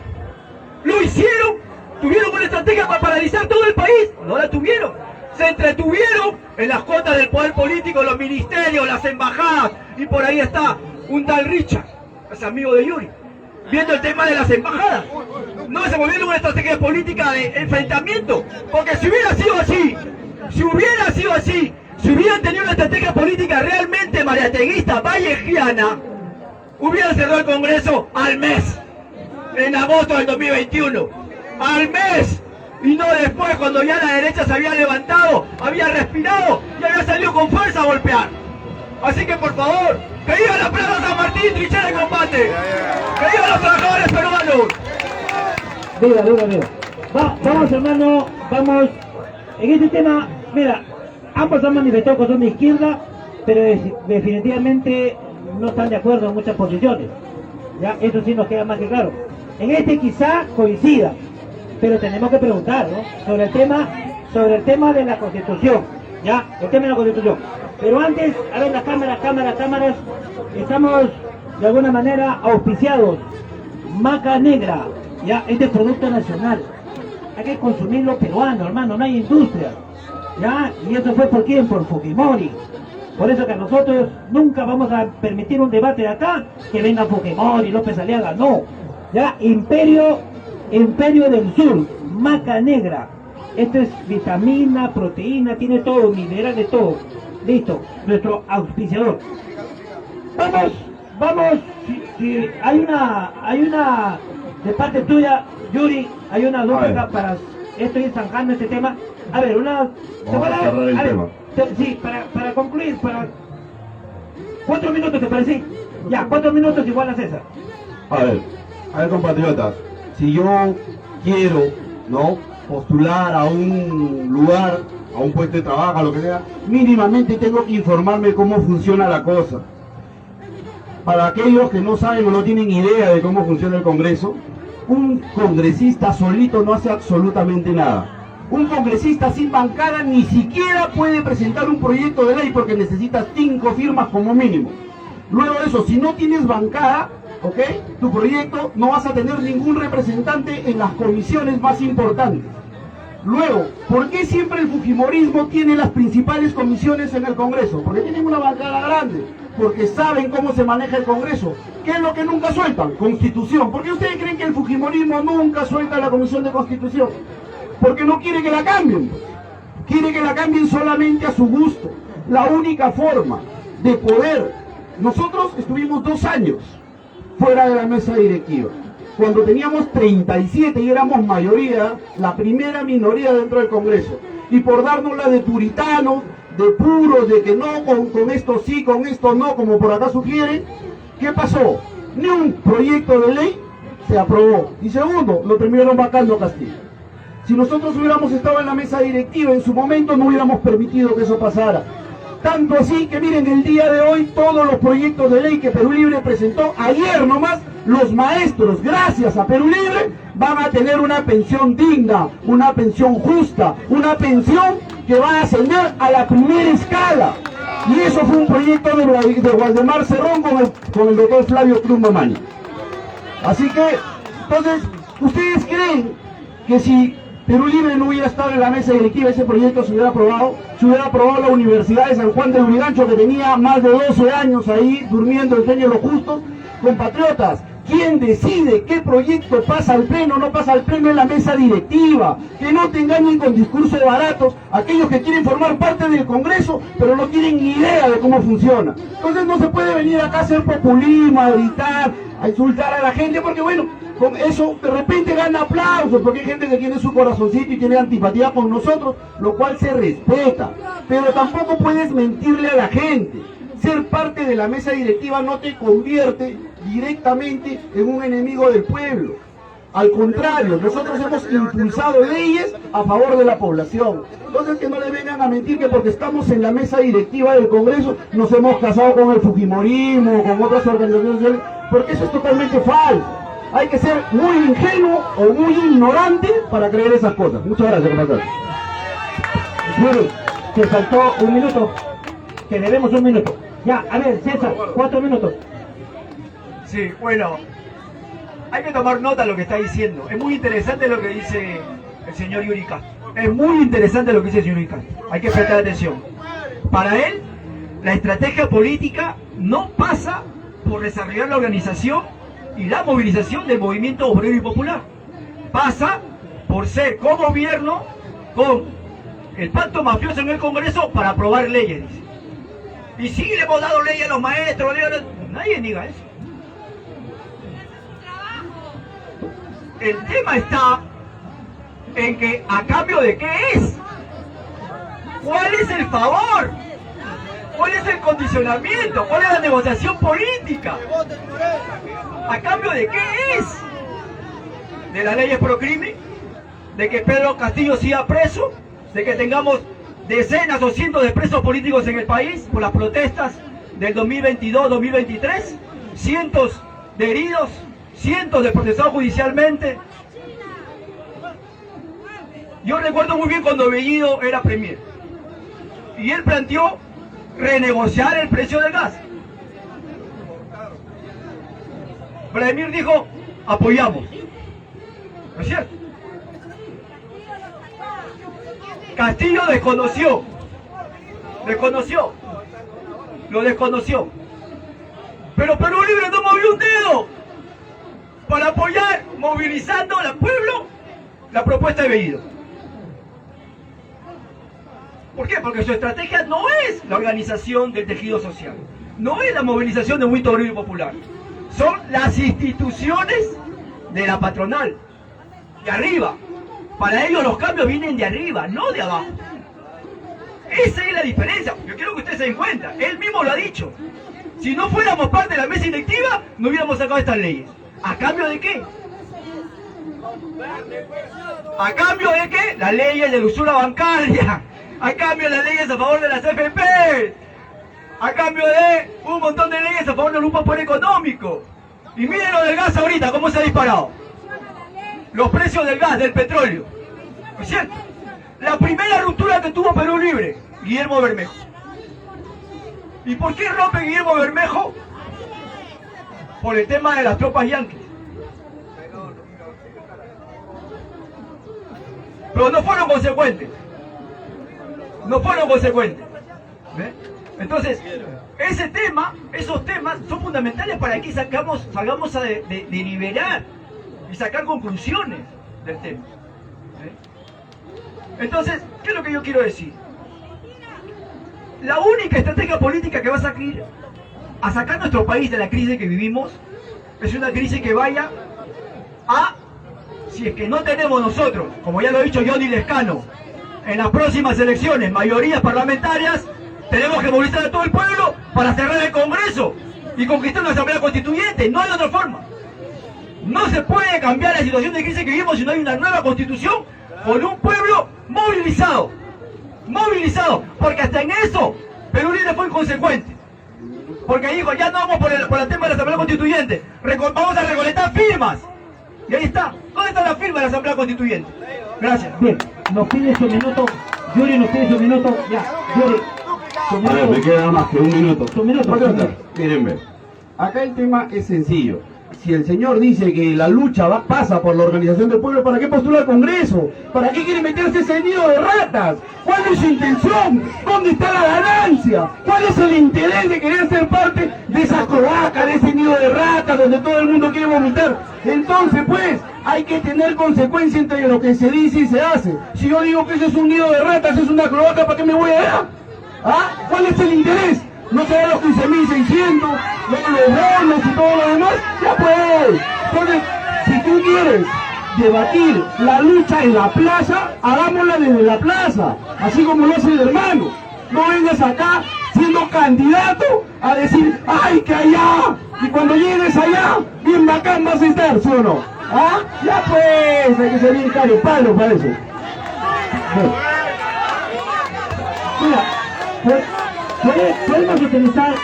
¿Lo hicieron? ¿Tuvieron una estrategia para paralizar todo el país? No la tuvieron. Se entretuvieron en las cuotas del poder político, los ministerios, las embajadas, y por ahí está un tal Richard, es amigo de Yuri, viendo el tema de las embajadas. No se volvieron una estrategia política de enfrentamiento, porque si hubiera sido así, si hubieran tenido una estrategia política realmente mariateguista, vallejiana, hubieran cerrado el Congreso al mes, en agosto del 2021, al mes. Y no después, cuando ya la derecha se había levantado, había respirado y había salido con fuerza a golpear. Así que por favor, que viva la Plaza San Martín, trinchera de combate. Que viva los trabajadores peruanos. Viva. Vamos, hermano, vamos. En este tema, mira, ambos han manifestado que son de izquierda, pero definitivamente no están de acuerdo en muchas posiciones. Ya, eso sí nos queda más que claro. En este quizá coincida, pero tenemos que preguntar, ¿no? Sobre el tema de la Constitución, ¿ya? El tema de la Constitución. Pero antes, a ver, las cámaras, estamos de alguna manera auspiciados. Maca Negra, ¿ya? Este producto nacional. Hay que consumirlo peruano, hermano, no hay industria, ¿ya? Y eso fue ¿por quién? Por Fujimori. Por eso que nosotros nunca vamos a permitir un debate de acá que venga Fujimori, López Aliaga, no. ¿Ya? Imperio del Sur, Maca Negra. Esto es vitamina, proteína, tiene todo, mineral de todo. Listo, nuestro auspiciador. Vamos, si hay una de parte tuya, Yuri, hay una duda para estoy zanjando este tema. A ver, sí, para concluir, 4 minutos, ¿te parece? Ya, 4 minutos igual a César. A ver, compatriotas, si yo quiero, ¿no?, postular a un lugar, a un puesto de trabajo, a lo que sea, mínimamente tengo que informarme cómo funciona la cosa. Para aquellos que no saben o no tienen idea de cómo funciona el Congreso, un congresista solito no hace absolutamente nada. Un congresista sin bancada ni siquiera puede presentar un proyecto de ley porque necesita 5 firmas como mínimo. Luego de eso, si no tienes bancada, ¿ok?, tu proyecto no vas a tener ningún representante en las comisiones más importantes. Luego, ¿por qué siempre el fujimorismo tiene las principales comisiones en el Congreso? Porque tienen una bancada grande, porque saben cómo se maneja el Congreso. ¿Qué es lo que nunca sueltan? Constitución. ¿Por qué ustedes creen que el fujimorismo nunca suelta la Comisión de Constitución? Porque no quiere que la cambien. Quiere que la cambien solamente a su gusto. La única forma de poder. Nosotros estuvimos 2 años fuera de la mesa directiva. Cuando teníamos 37 y éramos mayoría, la primera minoría dentro del Congreso. Y por dárnosla de puritanos, de puros, de que no, con esto sí, con esto no, como por acá sugieren, ¿qué pasó? Ni un proyecto de ley se aprobó. Y segundo, lo terminaron vacando Castillo. Si nosotros hubiéramos estado en la mesa directiva en su momento, no hubiéramos permitido que eso pasara. Tanto así que miren, el día de hoy todos los proyectos de ley que Perú Libre presentó ayer nomás, los maestros, gracias a Perú Libre, van a tener una pensión digna, una pensión justa, una pensión que va a ascender a la primera escala. Y eso fue un proyecto de Waldemar Cerrón con el doctor Flavio Cruz Mamani. Así que, entonces, ¿ustedes creen que si Perú Libre no hubiera estado en la mesa directiva, ese proyecto se hubiera aprobado la Universidad de San Juan de Lurigancho, que tenía más de 12 años ahí durmiendo el sueño de los justos? Compatriotas, ¿quién decide qué proyecto pasa al pleno o no pasa al pleno? En la mesa directiva? Que no te engañen con discursos baratos aquellos que quieren formar parte del Congreso pero no tienen ni idea de cómo funciona. Entonces no se puede venir acá a hacer populismo, a gritar, a insultar a la gente, porque bueno, con eso de repente gana aplausos, porque hay gente que tiene su corazoncito y tiene antipatía con nosotros, lo cual se respeta. Pero tampoco puedes mentirle a la gente. Ser parte de la mesa directiva no te convierte directamente en un enemigo del pueblo. Al contrario, nosotros hemos impulsado leyes a favor de la población. Entonces que no le vengan a mentir que porque estamos en la mesa directiva del Congreso nos hemos casado con el fujimorismo, con otras organizaciones sociales, porque eso es totalmente falso. Hay que ser muy ingenuo o muy ignorante para creer esas cosas. Muchas gracias, comandante. Yuri, te faltó un minuto, que debemos un minuto. Ya, a ver, César, 4 minutos. Sí, bueno, hay que tomar nota de lo que está diciendo. Es muy interesante lo que dice el señor Yuri Castro. Es muy interesante lo que dice el señor Yuri Castro. Hay que prestar atención. Para él, la estrategia política no pasa por desarrollar la organización y la movilización del movimiento obrero y popular. Pasa por ser co-gobierno con el pacto mafioso en el Congreso para aprobar leyes, dice. Y sí le hemos dado leyes a los maestros, nadie diga eso. El tema está en que a cambio de qué es, cuál es el favor, cuál es el condicionamiento, cuál es la negociación política, a cambio de qué es, de las leyes pro crimen, de que Pedro Castillo siga preso, de que tengamos decenas o cientos de presos políticos en el país por las protestas del 2022-2023, cientos de heridos, cientos de procesados judicialmente. Yo recuerdo muy bien cuando Bellido era premier y él planteó renegociar el precio del gas. Vladimir dijo, apoyamos. ¿No es cierto? Castillo lo desconoció. Pero Perú Libre no movió un dedo para apoyar, movilizando al pueblo, la propuesta de Bellido. ¿Por qué? Porque su estrategia no es la organización del tejido social, no es la movilización de un movimiento obrero y popular, son las instituciones de la patronal, de arriba. Para ellos los cambios vienen de arriba, no de abajo. Esa es la diferencia. Yo quiero que ustedes se den cuenta. Él mismo lo ha dicho. Si no fuéramos parte de la mesa directiva, no hubiéramos sacado estas leyes. ¿A cambio de qué? ¿A cambio de qué? Las leyes de la usura bancaria. A cambio de las leyes a favor de las AFP. A cambio de un montón de leyes a favor del grupo poder económico. Y miren lo del gas ahorita, cómo se ha disparado. Los precios del gas, del petróleo. ¿No es cierto? La primera ruptura que tuvo Perú Libre, Guillermo Bermejo. ¿Y por qué rompe Guillermo Bermejo? Por el tema de las tropas yanquis. Pero no fueron consecuentes. ¿Ve? Entonces, esos temas son fundamentales para que salgamos a deliberar y sacar conclusiones del tema. Entonces, ¿qué es lo que yo quiero decir? La única estrategia política que va a sacar nuestro país de la crisis que vivimos es una crisis que vaya a, si es que no tenemos nosotros, como ya lo ha dicho Johnny Lescano, en las próximas elecciones, mayorías parlamentarias, tenemos que movilizar a todo el pueblo para cerrar el Congreso y conquistar una asamblea constituyente. No hay otra forma. No se puede cambiar la situación de crisis que vivimos si no hay una nueva constitución con un pueblo movilizado, porque hasta en eso Perú Libre fue inconsecuente, porque dijo, ya no vamos por el tema de la Asamblea Constituyente, vamos a recolectar firmas, y ahí está. ¿Dónde está la firma de la Asamblea Constituyente? Gracias. Bien, nos pide su minuto, Yuri nos pide su minuto, ya, Yuri. A ver, me queda más que un minuto. Su minuto. Miren, ver. Acá el tema es sencillo. Si el señor dice que la lucha pasa por la organización del pueblo, ¿para qué postula al Congreso? ¿Para qué quiere meterse ese nido de ratas? ¿Cuál es su intención? ¿Dónde está la ganancia? ¿Cuál es el interés de querer ser parte de esa cloaca, de ese nido de ratas donde todo el mundo quiere vomitar? Entonces, pues, hay que tener consecuencia entre lo que se dice y se hace. Si yo digo que eso es un nido de ratas, es una cloaca, ¿para qué me voy allá? ¿Ah? ¿Cuál es el interés? ¿No se dan los 15.600, los bonos y todo lo demás? ¡Ya pues! Entonces, si tú quieres debatir la lucha en la plaza, hagámosla desde la plaza, así como lo hace el hermano. No vengas acá siendo candidato a decir, ¡ay, que allá! Y cuando llegues allá, bien bacán vas a estar, ¿sí o no? ¿Ah? ¡Ya pues! Hay que ser bien caro palo para eso. Bueno. Mira, podemos utilizar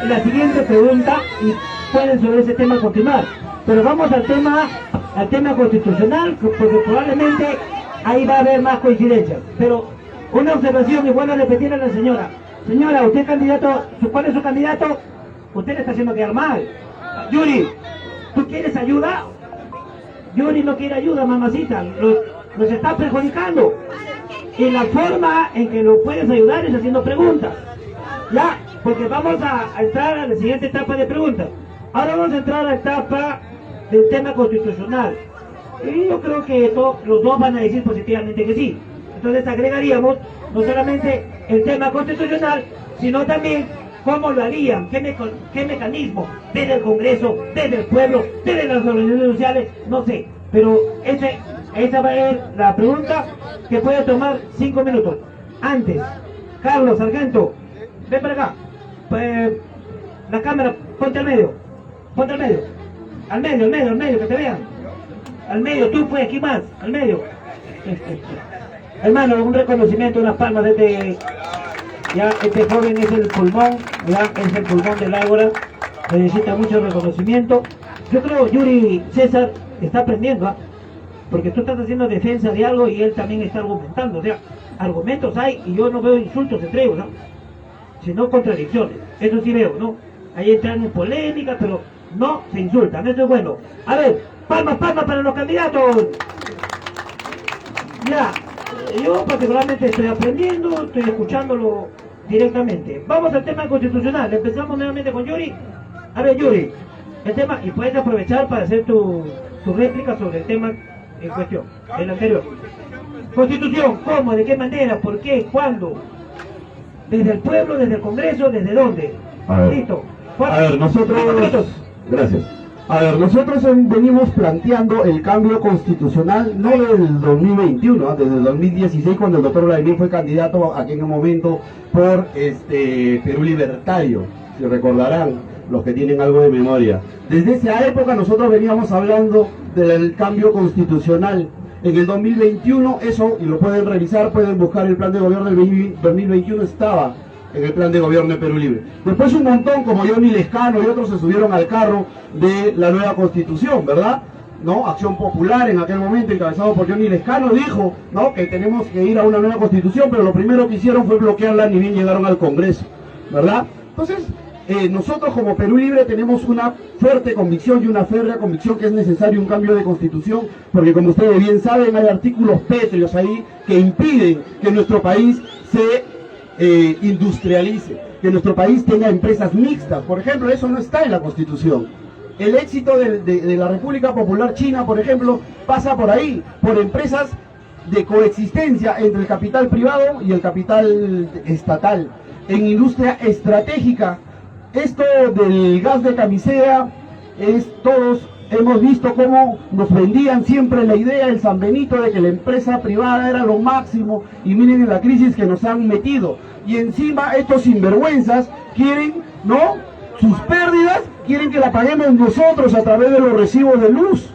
la siguiente pregunta y pueden sobre ese tema continuar, pero vamos al tema constitucional, porque probablemente ahí va a haber más coincidencias. Pero una observación, y vuelvo a repetir a la señora, Señora, usted es candidato, ¿cuál es su candidato? Usted le está haciendo quedar mal. Yuri, ¿tú quieres ayuda? Yuri no quiere ayuda, mamacita. Los está perjudicando. Y la forma en que lo puedes ayudar es haciendo preguntas. Ya, porque vamos a entrar a la siguiente etapa de preguntas. Ahora vamos a entrar a la etapa del tema constitucional. Y yo creo que los dos van a decir positivamente que sí. Entonces agregaríamos no solamente el tema constitucional, sino también cómo lo harían, qué mecanismo, desde el Congreso, desde el pueblo, desde las organizaciones sociales, no sé. Pero esa va a ser la pregunta que puede tomar 5 minutos. Antes, Carlos, sargento, ven para acá. La cámara, ponte al medio. Ponte al medio. Al medio, que te vean. Al medio, tú pues, aquí más, al medio. Hermano, un reconocimiento, unas palmas de este joven es el pulmón, ya es el pulmón del Ágora, necesita mucho reconocimiento. Yo creo, Yuri César está aprendiendo, ¿ah? Porque tú estás haciendo defensa de algo y él también está argumentando, o sea, argumentos hay y yo no veo insultos entre ellos, ¿no? Sino contradicciones, eso sí veo, ¿no? Ahí entran en polémica, pero no se insultan, eso es bueno. A ver, palmas para los candidatos. Ya, yo particularmente estoy aprendiendo, estoy escuchándolo directamente. Vamos al tema constitucional, empezamos nuevamente con Yuri. A ver, Yuri, el tema, y puedes aprovechar para hacer tu réplica sobre el tema en cuestión, el anterior. Constitución, ¿cómo? ¿De qué manera? ¿Por qué? ¿Cuándo? ¿Desde el pueblo? ¿Desde el Congreso? ¿Desde dónde? Listo. A ver, gracias. A ver, nosotros venimos planteando el cambio constitucional no del 2021, desde el 2016 cuando el doctor Vladimir fue candidato aquí en un momento por Perú Libertario, si recordarán los que tienen algo de memoria. Desde esa época nosotros veníamos hablando del cambio constitucional. En el 2021 eso, y lo pueden revisar, pueden buscar el plan de gobierno del 2021, estaba en el plan de gobierno de Perú Libre. Después un montón, como Johnny Lescano y otros, se subieron al carro de la nueva constitución, ¿verdad? ¿No? Acción Popular en aquel momento, encabezado por Johnny Lescano, dijo, ¿no?, que tenemos que ir a una nueva constitución, pero lo primero que hicieron fue bloquearla, ni bien llegaron al Congreso, ¿verdad? Entonces, nosotros como Perú Libre tenemos una fuerte convicción y una férrea convicción que es necesario un cambio de constitución, porque como ustedes bien saben, hay artículos pétreos ahí que impiden que nuestro país se industrialice, que nuestro país tenga empresas mixtas. Por ejemplo, eso no está en la Constitución. El éxito de la República Popular China, por ejemplo, pasa por ahí, por empresas de coexistencia entre el capital privado y el capital estatal. En industria estratégica, esto del gas de camisea, todos hemos visto cómo nos vendían siempre la idea, el San Benito, de que la empresa privada era lo máximo, y miren en la crisis que nos han metido. Y encima estos sinvergüenzas quieren, ¿no?, sus pérdidas, quieren que la paguemos nosotros a través de los recibos de luz.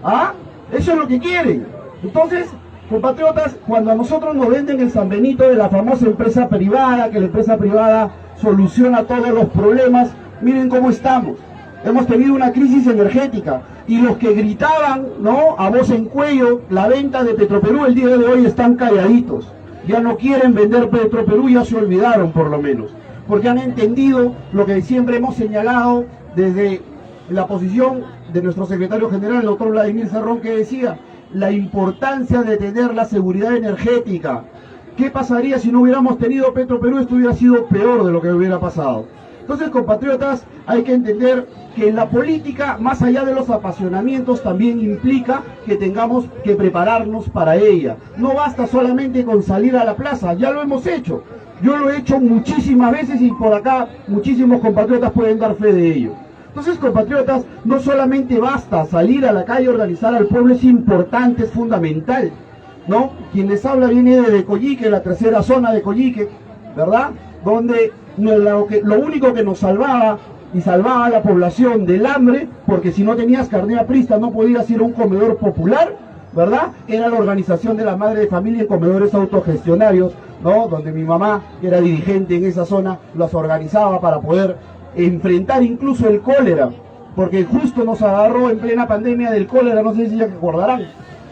¿Ah? Eso es lo que quieren. Entonces, compatriotas, cuando a nosotros nos venden el San Benito de la famosa empresa privada, que la empresa privada soluciona todos los problemas, miren cómo estamos. Hemos tenido una crisis energética y los que gritaban, ¿no?, a voz en cuello la venta de Petroperú, el día de hoy están calladitos. Ya no quieren vender Petroperú, ya se olvidaron por lo menos, porque han entendido lo que siempre hemos señalado desde la posición de nuestro secretario general, el doctor Vladimir Cerrón, que decía la importancia de tener la seguridad energética. ¿Qué pasaría si no hubiéramos tenido Petroperú? Esto hubiera sido peor de lo que hubiera pasado. Entonces, compatriotas, hay que entender que la política, más allá de los apasionamientos, también implica que tengamos que prepararnos para ella. No basta solamente con salir a la plaza, ya lo hemos hecho. Yo lo he hecho muchísimas veces y por acá muchísimos compatriotas pueden dar fe de ello. Entonces, compatriotas, no solamente basta salir a la calle a organizar al pueblo, es importante, es fundamental, ¿no? Quien les habla viene de Coyique, la tercera zona de Coyique, ¿verdad? Donde lo único que nos salvaba y salvaba a la población del hambre, porque si no tenías carnet aprista no podías ir a un comedor popular, ¿verdad?, era la organización de la madre de familia en comedores autogestionarios, ¿no?, donde mi mamá, que era dirigente en esa zona, los organizaba para poder enfrentar incluso el cólera, porque justo nos agarró en plena pandemia del cólera, no sé si ya recordarán,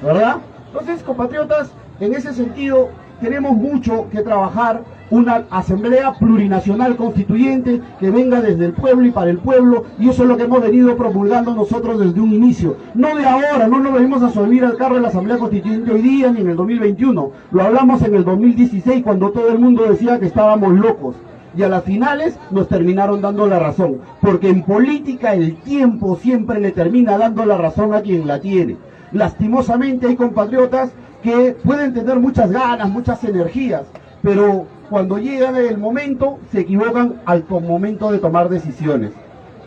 ¿verdad? Entonces, compatriotas, en ese sentido tenemos mucho que trabajar una asamblea plurinacional constituyente que venga desde el pueblo y para el pueblo, y eso es lo que hemos venido promulgando nosotros desde un inicio. No de ahora, no nos venimos a subir al carro de la asamblea constituyente hoy día ni en el 2021, lo hablamos en el 2016 cuando todo el mundo decía que estábamos locos. Y a las finales nos terminaron dando la razón, porque en política el tiempo siempre le termina dando la razón a quien la tiene. Lastimosamente hay compatriotas que pueden tener muchas ganas, muchas energías, pero cuando llega el momento se equivocan al momento de tomar decisiones.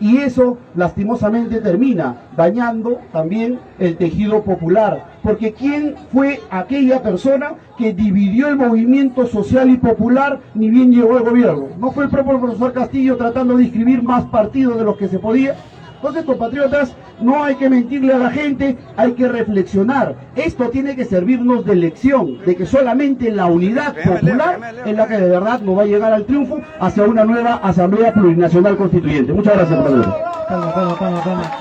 Y eso lastimosamente termina dañando también el tejido popular, porque ¿quién fue aquella persona que dividió el movimiento social y popular ni bien llegó al gobierno? ¿No fue el propio profesor Castillo tratando de inscribir más partidos de los que se podía? Entonces, compatriotas, no hay que mentirle a la gente, hay que reflexionar. Esto tiene que servirnos de lección, de que solamente la unidad popular es la que de verdad nos va a llegar al triunfo hacia una nueva Asamblea Plurinacional Constituyente. Muchas gracias, compatriotas. Calma.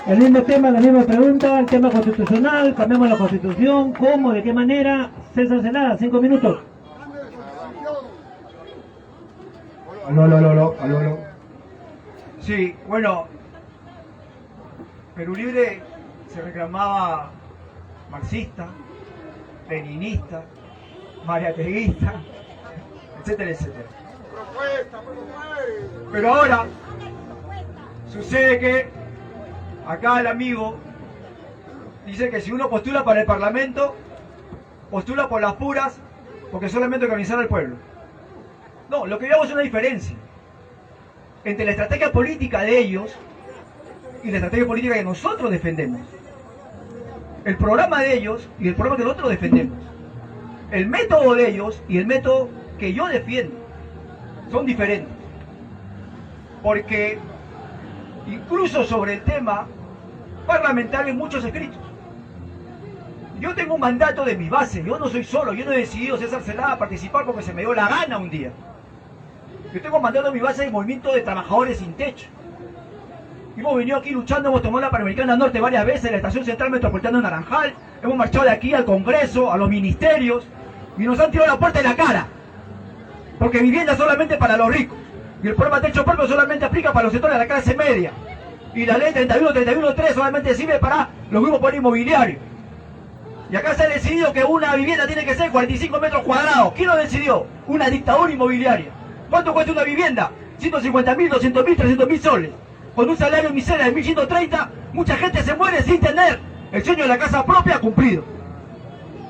El mismo tema, la misma pregunta, el tema constitucional, cambiamos la constitución, ¿cómo, de qué manera? César Celada, 5 minutos. Aló. Sí, bueno, Perú Libre se reclamaba marxista, leninista, mariateguista, etcétera, etcétera. Pero ahora sucede que acá el amigo dice que si uno postula para el Parlamento, postula por las puras, porque solamente organizar al pueblo. No, lo que veamos es una diferencia entre la estrategia política de ellos y la estrategia política que nosotros defendemos. El programa de ellos y el programa que nosotros defendemos. El método de ellos y el método que yo defiendo son diferentes. Porque incluso sobre el tema parlamentario hay muchos escritos. Yo tengo un mandato de mi base, yo no soy solo, yo no he decidido César Celada a participar porque se me dio la gana un día. Yo tengo mandado mi base de movimiento de trabajadores sin techo. Hemos venido aquí luchando, hemos tomado la Panamericana Norte varias veces, la Estación Central Metropolitana de Naranjal, hemos marchado de aquí al Congreso, a los ministerios, y nos han tirado la puerta en la cara. Porque vivienda solamente para los ricos. Y el programa de techo propio solamente aplica para los sectores de la clase media. Y la ley 31-31-3 solamente sirve para los grupos por inmobiliario. Y acá se ha decidido que una vivienda tiene que ser 45 metros cuadrados. ¿Quién lo decidió? Una dictadura inmobiliaria. ¿Cuánto cuesta una vivienda? 150.000, 200.000, 300.000 soles. Con un salario miseria de 1.130, mucha gente se muere sin tener el sueño de la casa propia cumplido.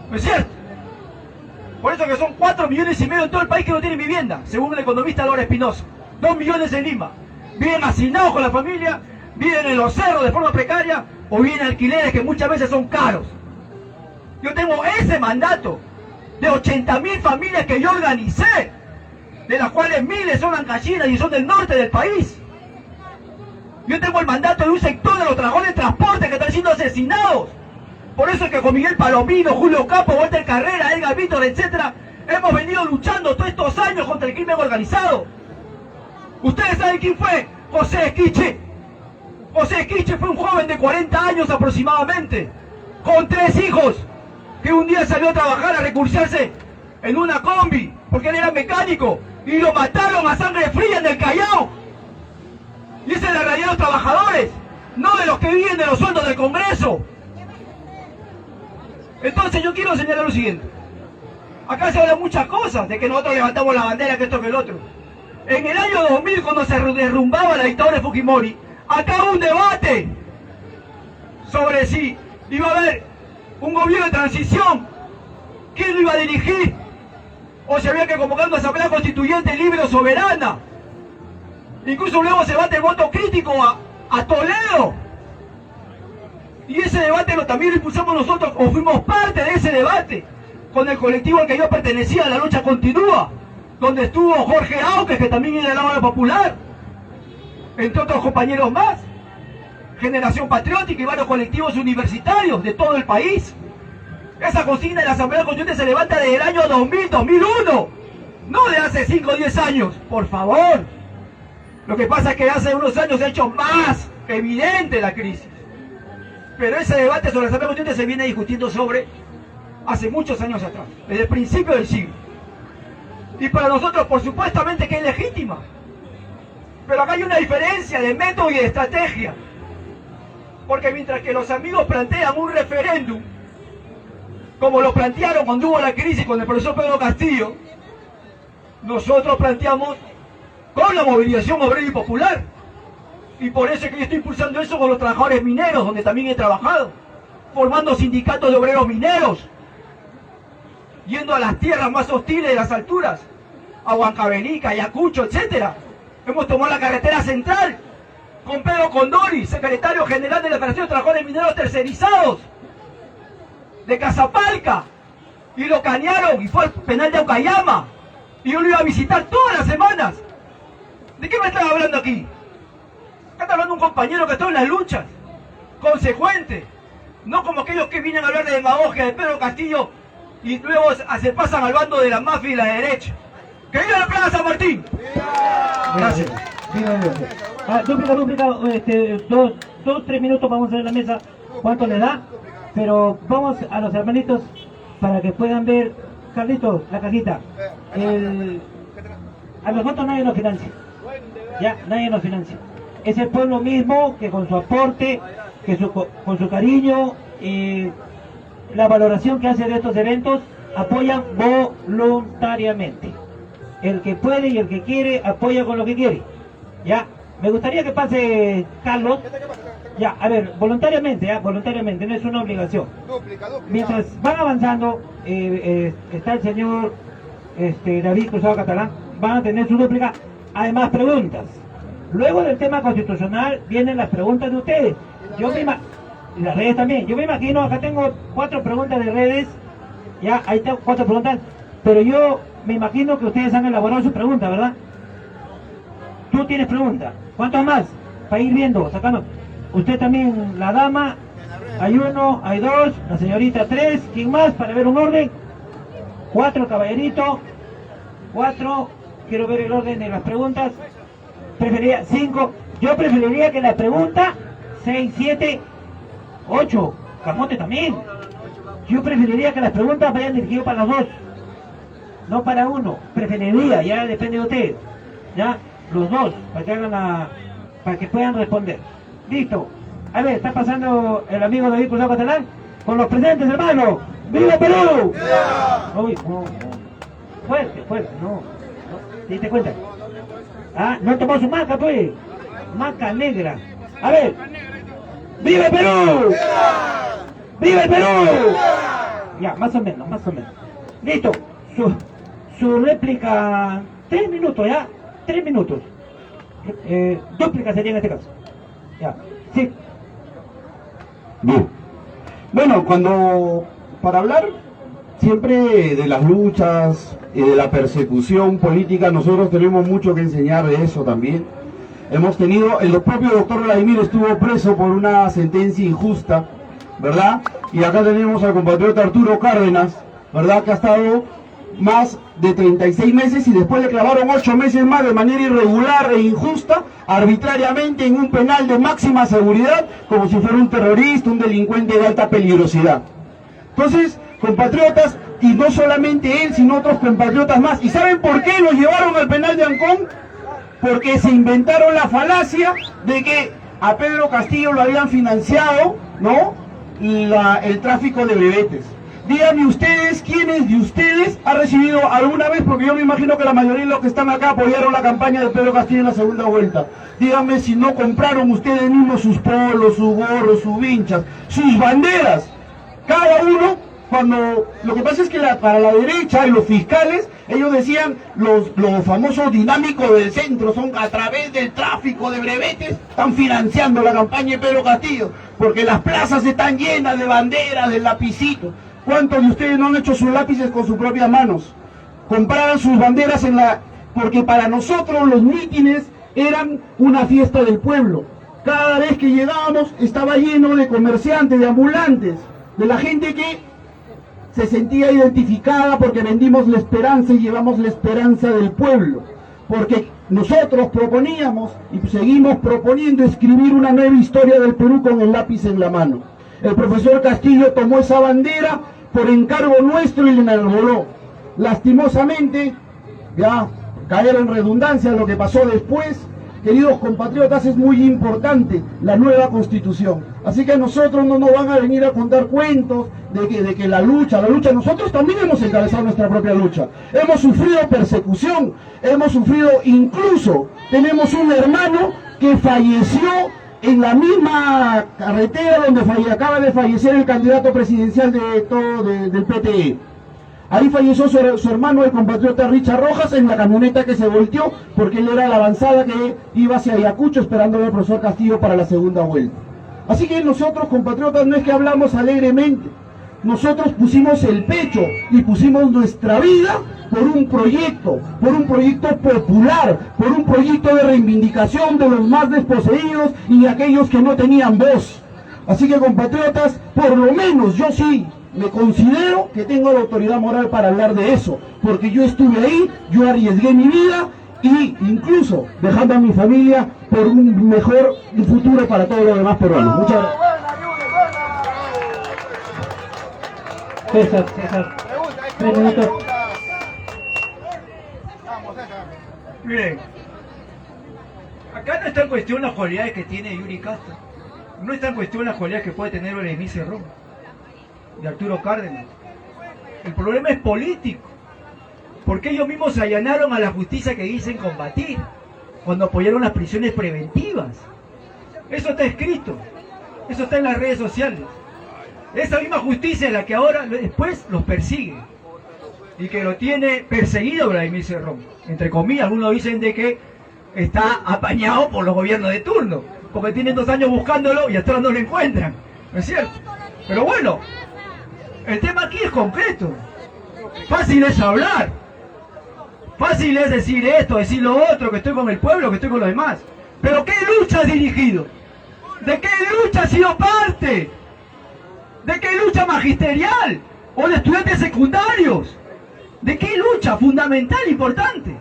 ¿No es cierto? Por eso que son 4,5 millones en todo el país que no tienen vivienda, según el economista Laura Espinosa. 2 millones en Lima. Viven hacinados con la familia, viven en los cerros de forma precaria, o viven alquileres que muchas veces son caros. Yo tengo ese mandato de 80.000 familias que yo organicé, de las cuales miles son ancallinas y son del norte del país. Yo tengo el mandato de un sector de los trabajadores de transporte que están siendo asesinados. Por eso es que con Miguel Palomino, Julio Campo, Walter Carrera, Edgar Víctor, etc., hemos venido luchando todos estos años contra el crimen organizado. ¿Ustedes saben quién fue? José Esquiche. José Esquiche fue un joven de 40 años aproximadamente, con 3 hijos, que un día salió a trabajar, a recursearse en una combi, porque él era mecánico, y lo mataron a sangre fría en el Callao. Y esa es la realidad de los trabajadores, no de los que viven de los sueldos del Congreso. Entonces yo quiero señalar lo siguiente. Acá se hablan muchas cosas, de que nosotros levantamos la bandera, que esto, que el otro. En el año 2000, cuando se derrumbaba la dictadura de Fujimori, acá hubo un debate sobre si iba a haber un gobierno de transición, quién lo iba a dirigir, o se había que convocar una asamblea constituyente libre o soberana. Incluso luego se debate el voto crítico a Toledo. Y ese debate también lo impulsamos nosotros, o fuimos parte de ese debate, con el colectivo al que yo pertenecía, La Lucha Continúa, donde estuvo Jorge Auques, que también era del lado popular, entre otros compañeros más, Generación Patriótica y varios colectivos universitarios de todo el país. Esa consigna de la Asamblea Constituyente se levanta desde el año 2000, 2001, no de hace 5 o 10 años, por favor. Lo que pasa es que hace unos años se ha hecho más evidente la crisis. Pero ese debate sobre la Asamblea Constituyente se viene discutiendo hace muchos años atrás, desde el principio del siglo. Y para nosotros, por supuestamente que es legítima. Pero acá hay una diferencia de método y de estrategia. Porque mientras que los amigos plantean un referéndum, como lo plantearon cuando hubo la crisis con el profesor Pedro Castillo, nosotros planteamos con la movilización obrera y popular. Y por eso es que yo estoy impulsando eso con los trabajadores mineros, donde también he trabajado, formando sindicatos de obreros mineros, yendo a las tierras más hostiles de las alturas, a Huancavelica, Ayacucho, etc. Hemos tomado la carretera central con Pedro Condori, secretario general de la Federación de Trabajadores Mineros Tercerizados de Casapalca, y lo cañaron y fue al penal de Aucayama, y yo lo iba a visitar todas las semanas. ¿De qué me están hablando aquí? Acá está hablando un compañero que está en las luchas, consecuente, no como aquellos que vienen a hablar de demagogia de Pedro Castillo y luego se pasan al bando de la mafia y la derecha. ¡Que viva la Plaza San Martín! Gracias. Dúplica, 2-3 minutos vamos a hacer en la mesa cuánto le da, pero vamos a los hermanitos para que puedan ver. Carlitos, la cajita. A nosotros nadie nos financia. Ya, nadie nos financia. Es el pueblo mismo que con su aporte, con su cariño, la valoración que hace de estos eventos, apoyan voluntariamente. El que puede y el que quiere, apoya con lo que quiere. Ya, me gustaría que pase Carlos. Ya, a ver, voluntariamente, no es una obligación. Mientras van avanzando, está el señor David Cruzado Catalán, van a tener su dúplica, además preguntas. Luego del tema constitucional vienen las preguntas de ustedes. Y las redes también. Yo me imagino, acá tengo 4 preguntas de redes, ya, ahí tengo 4 preguntas, pero yo me imagino que ustedes han elaborado su pregunta, ¿verdad? Tú tienes pregunta. ¿Cuántos más? Para ir viendo, sacando. Usted también, la dama, hay 1, hay 2, la señorita 3, ¿quién más? Para ver un orden. 4, caballerito. 4, quiero ver el orden de las preguntas. Preferiría 5, yo preferiría que la pregunta 6, 7, 8, Camote también. Yo preferiría que las preguntas vayan dirigidas para los 2, no para 1. Preferiría, ya depende de ustedes. Ya, los 2, para que hagan para que puedan responder. Listo. A ver, está pasando el amigo David Cruzado Catalán con los presentes, hermano. ¡Viva Perú! ¡Yeah! Uy, no. Fuerte, no. ¿Te cuenta? Ah, no tomó su maca, pues. Maca negra. A ver. ¡Viva Perú! ¡Yeah! ¡Viva el Perú! ¡Yeah! Ya, más o menos. Listo. Su réplica, 3 minutos, ¿ya? 3 minutos. Dúplica sería en este caso. Ya, sí. Bien. Bueno, para hablar siempre de las luchas y de la persecución política, nosotros tenemos mucho que enseñar de eso también. Hemos tenido, el propio doctor Vladimir estuvo preso por una sentencia injusta, ¿verdad? Y acá tenemos al compatriota Arturo Cárdenas, ¿verdad? Que ha estado más de 36 meses y después le clavaron 8 meses más de manera irregular e injusta, arbitrariamente en un penal de máxima seguridad, como si fuera un terrorista, un delincuente de alta peligrosidad. Entonces, compatriotas, y no solamente él, sino otros compatriotas más. ¿Y saben por qué los llevaron al penal de Ancón? Porque se inventaron la falacia de que a Pedro Castillo lo habían financiado, ¿no?, el tráfico de brevetes. Díganme ustedes, ¿quiénes de ustedes ha recibido alguna vez? Porque yo me imagino que la mayoría de los que están acá apoyaron la campaña de Pedro Castillo en la segunda vuelta. Díganme si no compraron ustedes mismos sus polos, sus gorros, sus vinchas, sus banderas. Cada uno, lo que pasa es que para la derecha y los fiscales, ellos decían, los famosos dinámicos del centro son a través del tráfico de brevetes, están financiando la campaña de Pedro Castillo, porque las plazas están llenas de banderas, de lapicitos. ¿Cuántos de ustedes no han hecho sus lápices con sus propias manos? Compraban sus banderas porque para nosotros los mítines eran una fiesta del pueblo. Cada vez que llegábamos estaba lleno de comerciantes, de ambulantes, de la gente que se sentía identificada porque vendimos la esperanza y llevamos la esperanza del pueblo. Porque nosotros proponíamos y seguimos proponiendo escribir una nueva historia del Perú con el lápiz en la mano. El profesor Castillo tomó esa bandera por encargo nuestro y le enarboló. Lastimosamente, ya caer en redundancia lo que pasó después. Queridos compatriotas, es muy importante la nueva constitución. Así que a nosotros no nos van a venir a contar cuentos de que la lucha, nosotros también hemos encabezado nuestra propia lucha. Hemos sufrido persecución, hemos sufrido incluso, tenemos un hermano que falleció en la misma carretera donde acaba de fallecer el candidato presidencial del PTE. Ahí falleció su hermano, el compatriota Richard Rojas, en la camioneta que se volteó porque él era la avanzada que iba hacia Ayacucho esperando al profesor Castillo para la segunda vuelta. Así que nosotros, compatriotas, no es que hablamos alegremente, nosotros pusimos el pecho y pusimos nuestra vida por un proyecto popular, por un proyecto de reivindicación de los más desposeídos y de aquellos que no tenían voz. Así que, compatriotas, por lo menos yo sí me considero que tengo la autoridad moral para hablar de eso, porque yo estuve ahí, yo arriesgué mi vida y incluso dejando a mi familia por un mejor futuro para todos los demás peruanos. Muchas gracias. César, 3 minutos. Miren, acá no está en cuestión las cualidades que tiene Yuri Castro, no está en cuestión las cualidades que puede tener Berenice Cerrón de Arturo Cárdenas. El problema es político, porque ellos mismos se allanaron a la justicia que dicen combatir cuando apoyaron las prisiones preventivas. Eso está escrito, eso está en las redes sociales. Esa misma justicia es la que ahora después los persigue y que lo tiene perseguido Vladimir Cerrón. Entre comillas, algunos dicen de que está apañado por los gobiernos de turno, porque tienen 2 años buscándolo y hasta ahora no lo encuentran, ¿no es cierto? Pero bueno, el tema aquí es concreto. Fácil es hablar, fácil es decir esto, decir lo otro, que estoy con el pueblo, que estoy con los demás. Pero ¿qué lucha has dirigido? ¿De qué lucha has sido parte? ¿De qué lucha magisterial? ¿O de estudiantes secundarios? ¿De qué lucha fundamental, importante?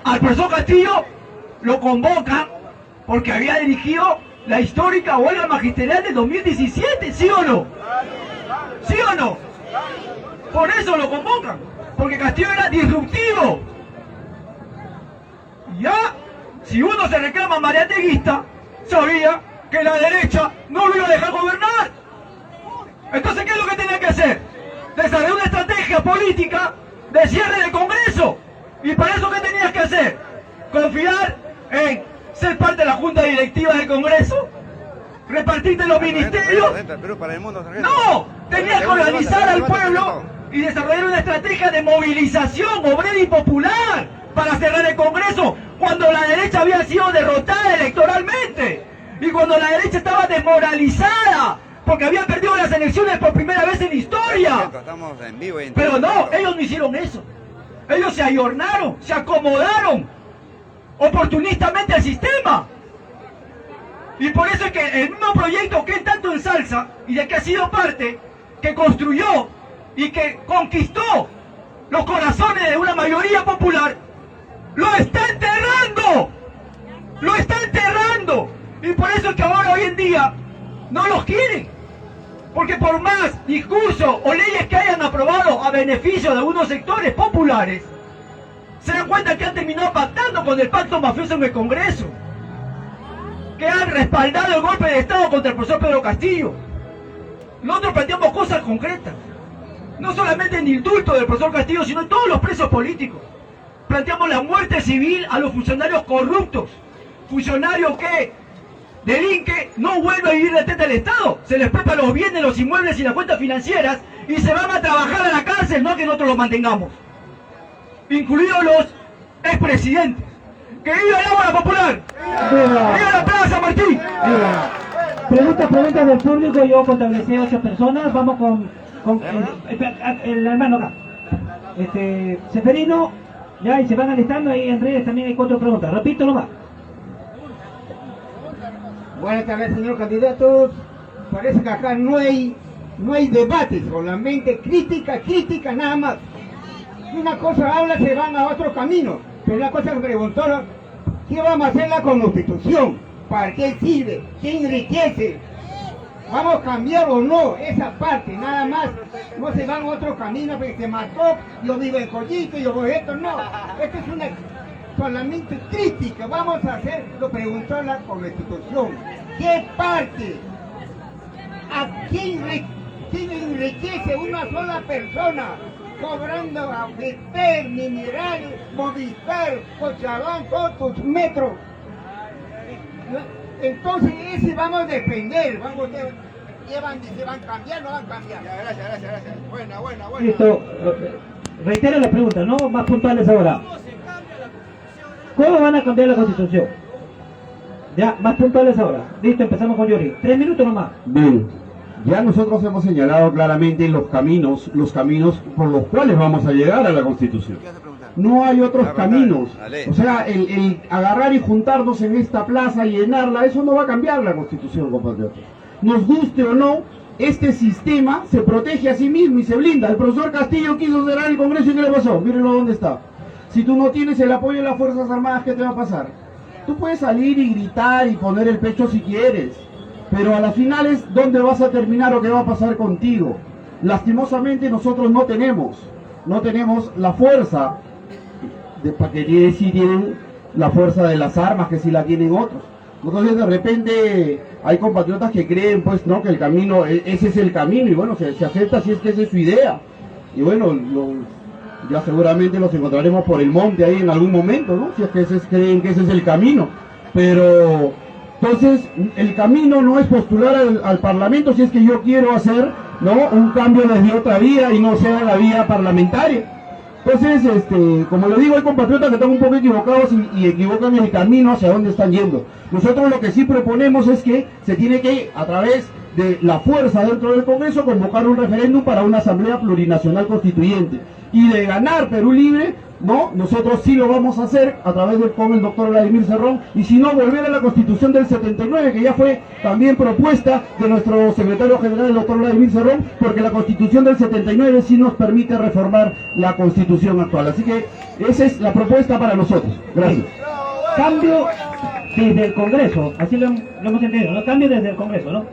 Al profesor Castillo lo convocan porque había dirigido la histórica huelga magisterial de 2017, ¿sí o no? ¿Sí o no? Por eso lo convocan, porque Castillo era disruptivo. Ya, si uno se reclama mariateguista, sabía que la derecha no lo iba a dejar gobernar. Entonces, ¿qué es lo que tenía que hacer? Desarrollar una estrategia política de cierre del Congreso. ¿Y para eso qué tenías que hacer? ¿Confiar en ser parte de la junta directiva del Congreso? ¿Repartirte los ministerios? No, tenías que organizar al pueblo y desarrollar una estrategia de movilización obrera y popular para cerrar el Congreso cuando la derecha había sido derrotada electoralmente y cuando la derecha estaba desmoralizada porque habían perdido las elecciones por primera vez en la historia. Pero no, ellos no hicieron eso. Ellos se ayornaron, se acomodaron oportunistamente al sistema. Y por eso es que el mismo proyecto que él tanto ensalza y de que ha sido parte, que construyó y que conquistó los corazones de una mayoría popular, lo está enterrando. Lo está enterrando. Y por eso es que ahora, hoy en día, no los quieren. Porque por más discurso o leyes que hayan aprobado a beneficio de algunos sectores populares, se dan cuenta que han terminado pactando con el pacto mafioso en el Congreso, que han respaldado el golpe de Estado contra el profesor Pedro Castillo. Nosotros planteamos cosas concretas, no solamente en el indulto del profesor Castillo, sino en todos los presos políticos. Planteamos la muerte civil a los funcionarios corruptos, funcionarios que delinque, no vuelve a vivir de teta del Estado, se les presta los bienes, los inmuebles y las cuentas financieras y se van a trabajar a la cárcel, no que nosotros los mantengamos, incluidos los expresidentes. ¡Que viva el Ágora Popular! ¡Viva la Plaza San Martín! Preguntas del público, yo contabilicé 8 personas, vamos con el hermano acá. Seferino, ya, y se van alistando, ahí en redes también hay 4 preguntas, repito nomás. Buenas tardes, señor candidato. Parece que acá no hay debate, solamente crítica nada más. Una cosa habla, se van a otro camino. Pero una cosa que preguntó, ¿qué vamos a hacer la Constitución? ¿Para qué sirve? ¿Qué enriquece? vamos a cambiar o no esa parte, nada más. No se van a otro camino porque se mató, yo vivo en Collito, yo voy a esto, no. Esto es una solamente crítica. Vamos a hacer, lo preguntó la Constitución. ¿Qué parte? ¿A quién enriquece una sola persona? Cobrando a Beter, Minerales, Movistar, Cochabamba, todos tus metros. Entonces ese vamos a defender, vamos a se van a cambiar, no van a cambiar. Ya, gracias. Buena. Listo. Reitero la pregunta, no más puntuales ahora. ¿Cómo van a cambiar la Constitución? Ya, más puntuales ahora. Listo, empezamos con Yuri. 3 minutos nomás. Bien, ya nosotros hemos señalado claramente los caminos por los cuales vamos a llegar a la Constitución. No hay otros caminos. O sea, el agarrar y juntarnos en esta plaza y llenarla, eso no va a cambiar la Constitución, compatriotas. Nos guste o no, este sistema se protege a sí mismo y se blinda. El profesor Castillo quiso cerrar el Congreso y ¿qué le pasó? Mírenlo dónde está. Si tú no tienes el apoyo de las Fuerzas Armadas, ¿qué te va a pasar? Tú puedes salir y gritar y poner el pecho si quieres, pero a las finales, ¿dónde vas a terminar o qué va a pasar contigo? Lastimosamente nosotros no tenemos la fuerza, para que si tienen la fuerza de las armas, que si la tienen otros. Entonces de repente hay compatriotas que creen pues no que el camino, ese es el camino, y bueno, se acepta si es que esa es su idea. Y bueno, ya seguramente los encontraremos por el monte ahí en algún momento, ¿no? Si es que creen que ese es el camino. Pero entonces el camino no es postular al Parlamento si es que yo quiero hacer, ¿no?, un cambio desde otra vía y no sea la vía parlamentaria. Entonces, como lo digo, hay compatriotas que están un poco equivocados y equivocan el camino hacia dónde están yendo. Nosotros lo que sí proponemos es que se tiene que, a través de la fuerza dentro del Congreso, convocar un referéndum para una asamblea plurinacional constituyente. Y de ganar Perú Libre, ¿no?, nosotros sí lo vamos a hacer a través con el doctor Vladimir Cerrón, y si no, volver a la Constitución del 79, que ya fue también propuesta de nuestro secretario general, el doctor Vladimir Cerrón, porque la Constitución del 79 sí nos permite reformar la Constitución actual. Así que esa es la propuesta para nosotros. Gracias. Cambio desde el Congreso, así lo hemos entendido, ¿no? Cambio desde el Congreso, ¿no?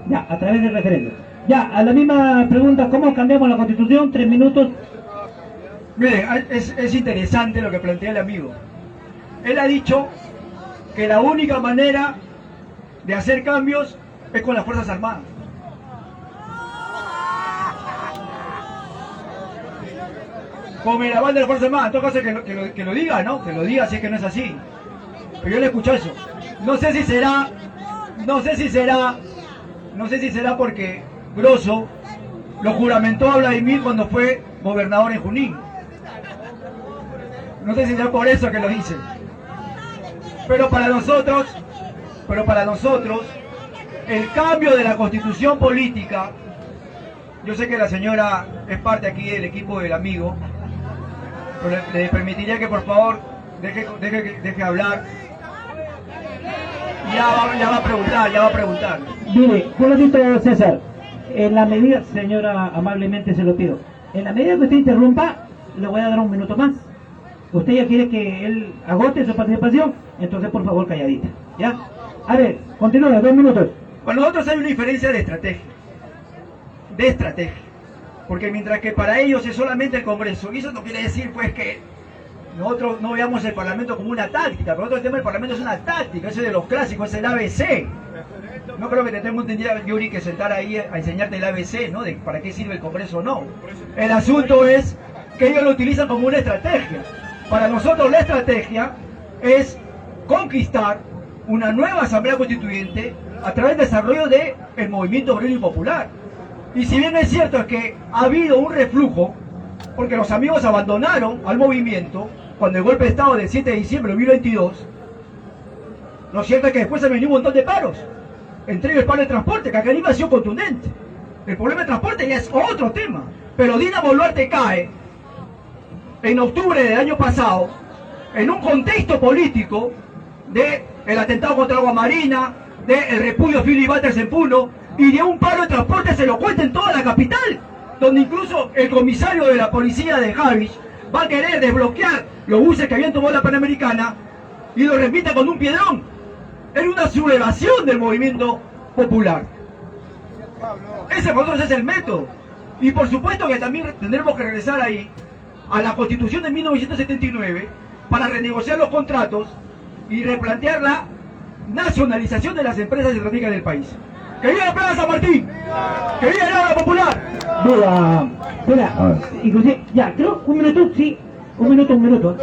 Ya, a través del referéndum. Ya, a la misma pregunta, ¿cómo cambiamos la Constitución? 3 minutos. Miren, es interesante lo que plantea el amigo. Él ha dicho que la única manera de hacer cambios es con las Fuerzas Armadas. Con el aval de las Fuerzas Armadas. En todo caso que lo diga, ¿no? Que lo diga si es que no es así. Pero yo le escucho eso. No sé si será porque Grosso lo juramentó a Vladimir cuando fue gobernador en Junín. No sé si será por eso que lo dice. Pero para nosotros, el cambio de la constitución política, yo sé que la señora es parte aquí del equipo del amigo, pero le permitiría que por favor deje hablar. Ya va a preguntar. Mire, Juanito César, en la medida, señora, amablemente se lo pido, en la medida que usted interrumpa, le voy a dar un minuto más. Usted ya quiere que él agote su participación, entonces por favor calladita, ¿ya? A ver, continúa, 2 minutos. Para nosotros hay una diferencia de estrategia, porque mientras que para ellos es solamente el Congreso, y eso no quiere decir pues que nosotros no veamos el Parlamento como una táctica. Para nosotros el tema del Parlamento es una táctica, ese es de los clásicos, es el ABC. No creo que te tengo entendido, Yuri, que sentar ahí a enseñarte el ABC, ¿no? De para qué sirve el Congreso o no. El asunto es que ellos lo utilizan como una estrategia. Para nosotros la estrategia es conquistar una nueva Asamblea Constituyente a través del desarrollo del movimiento obrero y popular. Y si bien es cierto es que ha habido un reflujo, porque los amigos abandonaron al movimiento cuando el golpe de Estado del 7 de diciembre de 2022, lo cierto es que después se venido un montón de paros, entre ellos el paro de transporte, que acá en Lima ha sido contundente. El problema de transporte ya es otro tema, pero Dina Boluarte cae en octubre del año pasado en un contexto político del atentado contra Agua Marina, del repudio a Philly Butters en Puno, y de un paro de transporte se lo cuenta en toda la capital, donde incluso el comisario de la policía de Javich va a querer desbloquear los buses que habían tomado la Panamericana y lo repita con un piedrón. Era una sublevación del movimiento popular. Ese para nosotros es el método. Y por supuesto que también tendremos que regresar ahí a la Constitución de 1979 para renegociar los contratos y replantear la nacionalización de las empresas estratégicas del país. ¡Que viva la Plaza San Martín! ¡Que viva el Aula Popular! Mira, inclusive, ya, creo, un minuto, sí, un minuto.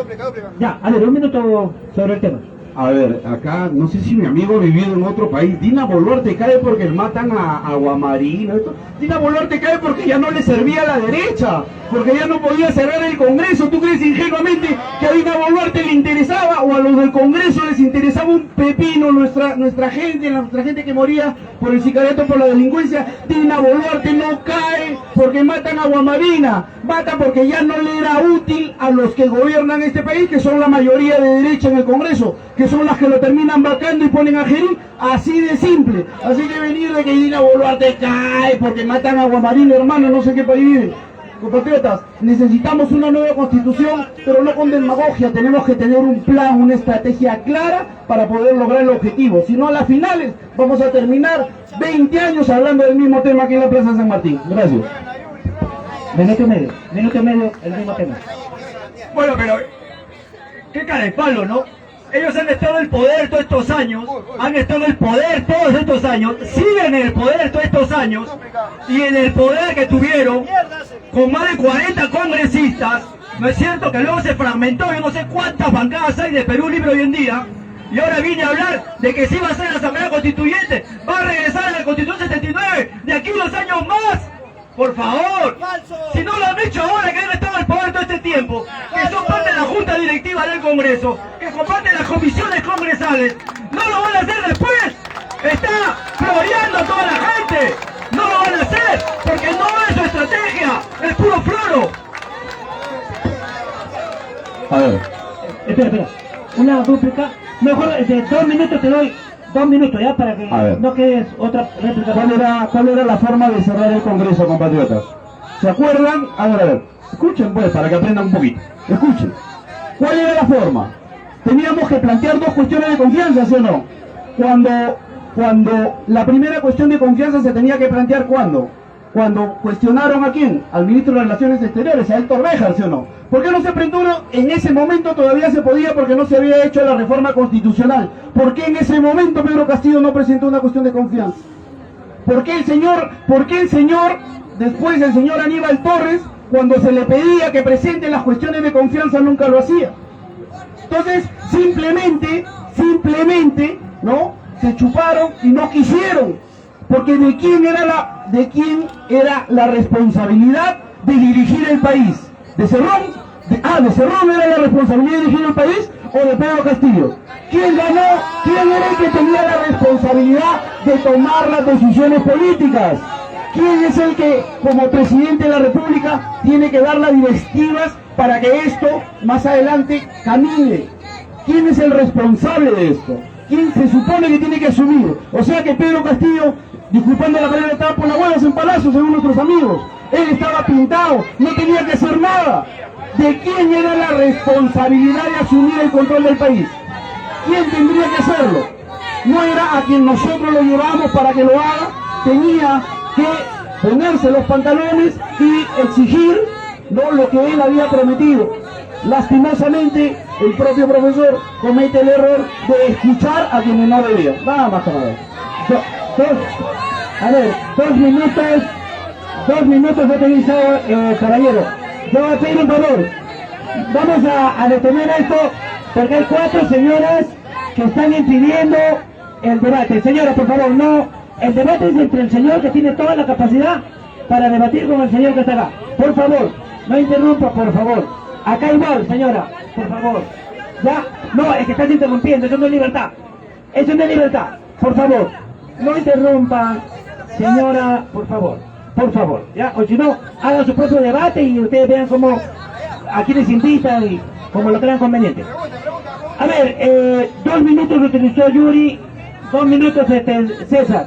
Ya, a ver, un minuto sobre el tema. A ver, acá, no sé si mi amigo ha vivido en otro país. Dina Boluarte cae porque matan a Guamarino. Dina Boluarte cae porque ya no le servía a la derecha, porque ya no podía cerrar el Congreso. ¿Tú crees ingenuamente que a Dina Boluarte le interesaba, o a los del Congreso les interesaba un pepino nuestra gente que moría por el sicariato, por la delincuencia? Dina Boluarte no cae porque matan a Guamarina, matan porque ya no le era útil a los que gobiernan este país, que son la mayoría de derecha en el Congreso, que son las que lo terminan vacando y ponen a gerir, así de simple. Así que venir de que Dina Boluarte cae porque matan a Guamarina, hermano, no sé qué país vive. Compatriotas, necesitamos una nueva constitución, pero no con demagogia. Tenemos que tener un plan, una estrategia clara para poder lograr el objetivo. Si no, a las finales vamos a terminar 20 años hablando del mismo tema aquí en la Plaza San Martín. Gracias. Minuto y medio, el mismo tema. Bueno, pero qué cara de palo, ¿no? Ellos han estado en el poder todos estos años, siguen en el poder todos estos años, y en el poder que tuvieron, con más de 40 congresistas, ¿no es cierto? Que luego se fragmentó, yo no sé cuántas bancadas hay de Perú Libre hoy en día, y ahora viene a hablar de que sí va a ser la Asamblea Constituyente, va a regresar a la Constitución 79, de aquí a 2 años más. Por favor, si no lo han hecho ahora que han estado en el poder todo este tiempo, que son parte de la Junta Directiva del Congreso, que comparten las comisiones congresales, no lo van a hacer después. Está floreando a toda la gente. No lo van a hacer porque no es su estrategia, es puro floro. A ver. Espera. Una dúplica. Mejor, 2 minutos te doy. 2 minutos ya para que no quedes otra réplica. ¿Cuál era la forma de cerrar el Congreso, compatriotas? ¿Se acuerdan? A ver, escuchen pues, para que aprendan un poquito. Escuchen. ¿Cuál era la forma? Teníamos que plantear 2 cuestiones de confianza, ¿sí o no? Cuando la primera cuestión de confianza se tenía que plantear, ¿cuándo? Cuando cuestionaron a quién, al ministro de Relaciones Exteriores, a Héctor Béjar, ¿sí o no? ¿Por qué no se presentó uno? En ese momento todavía se podía porque no se había hecho la reforma constitucional. ¿Por qué en ese momento Pedro Castillo no presentó una cuestión de confianza? ¿Por qué el señor, después el señor Aníbal Torres, cuando se le pedía que presente las cuestiones de confianza, nunca lo hacía? Entonces, simplemente, ¿no? Se chuparon y no quisieron. Porque ¿de quién era la responsabilidad de dirigir el país? ¿De Cerrón? ¿De Cerrón era la responsabilidad de dirigir el país o de Pedro Castillo? ¿Quién ganó? ¿Quién era el que tenía la responsabilidad de tomar las decisiones políticas? ¿Quién es el que, como presidente de la República, tiene que dar las directivas para que esto más adelante camine? ¿Quién es el responsable de esto? ¿Quién se supone que tiene que asumir? O sea que Pedro Castillo, disculpando la palabra, estaba por las huevas en Palacio, según nuestros amigos. Él estaba pintado, no tenía que hacer nada. ¿De quién era la responsabilidad de asumir el control del país? ¿Quién tendría que hacerlo? No era a quien nosotros lo llevamos para que lo haga, tenía que ponerse los pantalones y exigir, ¿no?, lo que él había prometido. Lastimosamente, el propio profesor comete el error de escuchar a quienes no debía. Nada más, camarada. 2 minutos he utilizado, caballero. Yo voy a pedir un favor. Vamos a detener esto porque hay 4 señoras que están impidiendo el debate. Señora, por favor, no. El debate es entre el señor que tiene toda la capacidad para debatir con el señor que está acá. Por favor, no interrumpa, por favor. Acá igual, señora, por favor. ¿Ya? No, es que estás interrumpiendo, eso no es libertad. Eso no es libertad. Por favor, no interrumpa, señora, por favor. Por favor, ¿ya? O si no, hagan su propio debate y ustedes vean cómo, a quiénes invitan y como lo crean conveniente. A ver, 2 minutos lo utilizó Yuri, 2 minutos César.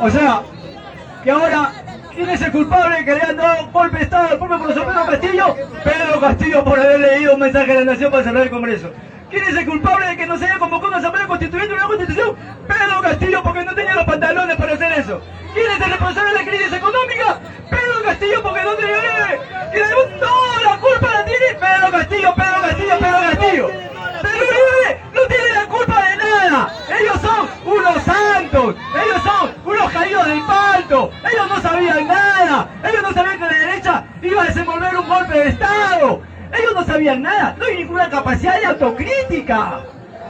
O sea, que ahora, ¿quién es el culpable que le han dado golpe de Estado al propio profesor Pedro Castillo? Pedro Castillo, por haber leído un mensaje de la Nación para cerrar el Congreso. ¿Quién es el culpable de que no se haya convocado una asamblea constituyente, una constitución? Pedro Castillo, porque no tenía los pantalones para hacer eso. sabían nada, no hay ninguna capacidad de autocrítica.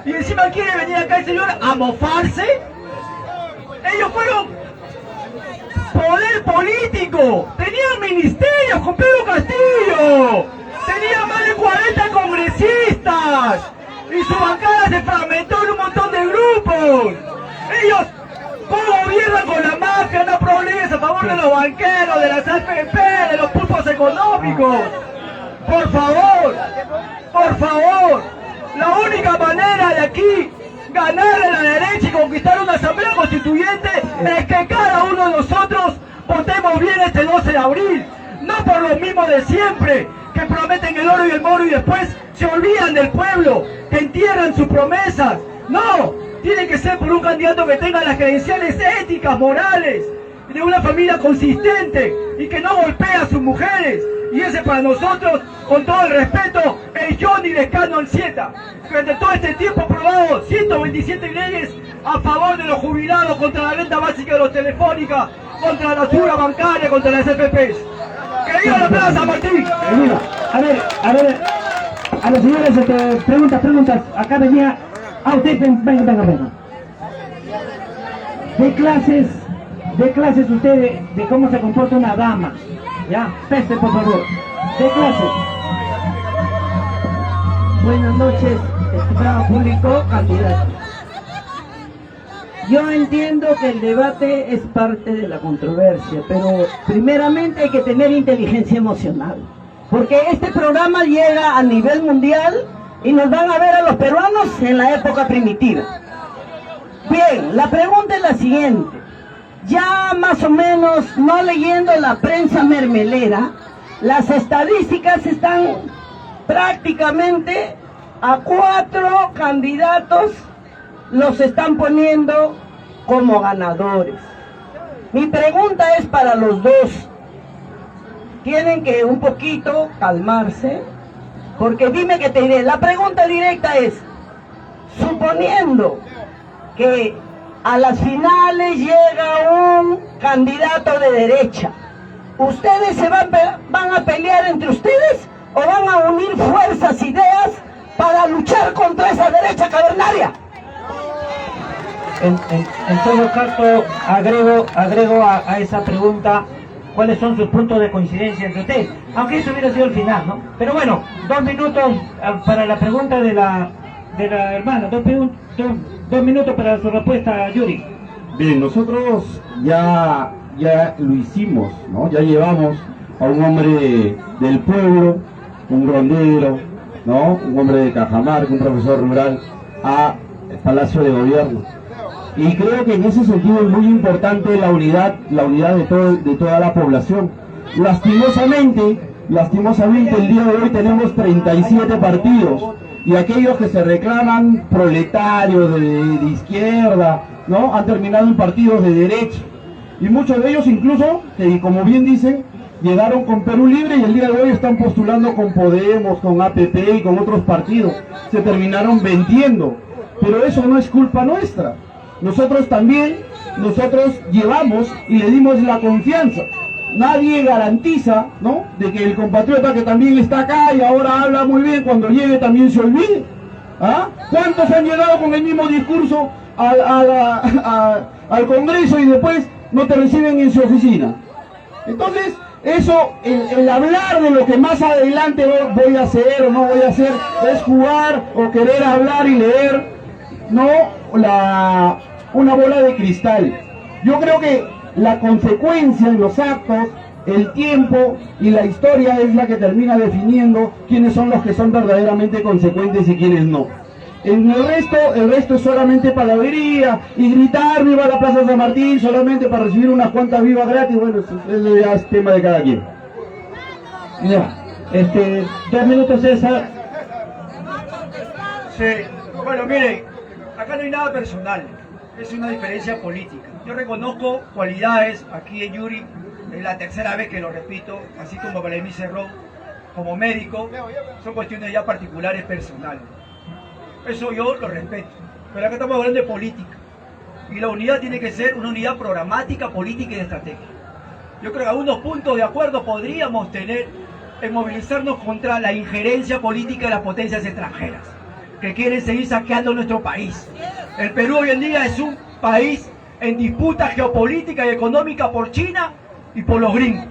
Y encima quiere venir acá el señor a mofarse. Ellos fueron poder político, tenían ministerios con Pedro Castillo, tenían más de 40 congresistas y su bancada se fragmentó en un montón de grupos. Ellos gobiernan con la mafia, no problemas a favor de los banqueros, de las AFP, de los pulpos económicos. Por favor, la única manera de aquí ganarle a la derecha y conquistar una asamblea constituyente es que cada uno de nosotros votemos bien este 12 de abril, no por los mismos de siempre, que prometen el oro y el moro y después se olvidan del pueblo, que entierran sus promesas. No, tiene que ser por un candidato que tenga las credenciales éticas, morales, de una familia consistente y que no golpea a sus mujeres. Y ese para nosotros, con todo el respeto, es Johnny Lescano Anchieta. Durante todo este tiempo ha aprobado 127 leyes a favor de los jubilados, contra la renta básica de los Telefónica, contra la basura bancaria, contra las FPs. ¡Que viva la Plaza Martín! A ver, señores, preguntas. Acá venía. Usted, venga. De clases usted de cómo se comporta una dama. Ya, peste por favor. De clases. Buenas noches, estimado público, candidato. Yo entiendo que el debate es parte de la controversia, pero primeramente hay que tener inteligencia emocional, porque este programa llega a nivel mundial y nos van a ver a los peruanos en la época primitiva. Bien, la pregunta es la siguiente. Ya más o menos, no leyendo la prensa mermelera, las estadísticas están prácticamente a 4 candidatos los están poniendo como ganadores. Mi pregunta es para los dos. Tienen que un poquito calmarse, porque dime que te diré. La pregunta directa es, suponiendo que a las finales llega un candidato de derecha, ¿ustedes se van a pelear entre ustedes o van a unir fuerzas, ideas para luchar contra esa derecha cavernaria? En todo caso, agrego a esa pregunta, ¿cuáles son sus puntos de coincidencia entre ustedes? Aunque eso hubiera sido el final, ¿no? Pero bueno, 2 minutos para la pregunta de la hermana, 2 minutos para su respuesta, Yuri. Bien, nosotros ya lo hicimos, ¿no? Ya llevamos a un hombre del pueblo, un rondero, ¿no? Un hombre de Cajamarca, un profesor rural, a Palacio de Gobierno. Y creo que en ese sentido es muy importante la unidad de toda la población. Lastimosamente, el día de hoy tenemos 37 partidos, y aquellos que se reclaman proletarios de izquierda, ¿no? Han terminado en partidos de derecha. Y muchos de ellos incluso, como bien dicen, llegaron con Perú Libre y el día de hoy están postulando con Podemos, con APP y con otros partidos. Se terminaron vendiendo. Pero eso no es culpa nuestra. Nosotros llevamos y le dimos la confianza. Nadie garantiza, ¿no?, de que el compatriota que también está acá y ahora habla muy bien, cuando llegue también se olvide. ¿Ah? ¿Cuántos han llegado con el mismo discurso al Congreso y después no te reciben en su oficina? Entonces, eso, el hablar de lo que más adelante voy a hacer o no voy a hacer, es jugar o querer hablar y leer, no una bola de cristal. Yo creo que la consecuencia en los actos, el tiempo y la historia es la que termina definiendo quiénes son los que son verdaderamente consecuentes y quiénes no. El resto es solamente palabrería y gritar viva la Plaza San Martín solamente para recibir unas cuantas vivas gratis. Bueno, eso ya es tema de cada quien. Ya, 2 minutos, César. Sí, bueno, miren, acá no hay nada personal, es una diferencia política. Yo reconozco cualidades aquí en Yuri, es la tercera vez que lo repito, así como para mí Cerrón, como médico, son cuestiones ya particulares, personales. Eso yo lo respeto, pero acá estamos hablando de política, y la unidad tiene que ser una unidad programática, política y de estrategia. Yo creo que algunos puntos de acuerdo podríamos tener, en movilizarnos contra la injerencia política de las potencias extranjeras, que quieren seguir saqueando nuestro país. El Perú hoy en día es un país en disputa geopolítica y económica por China y por los gringos.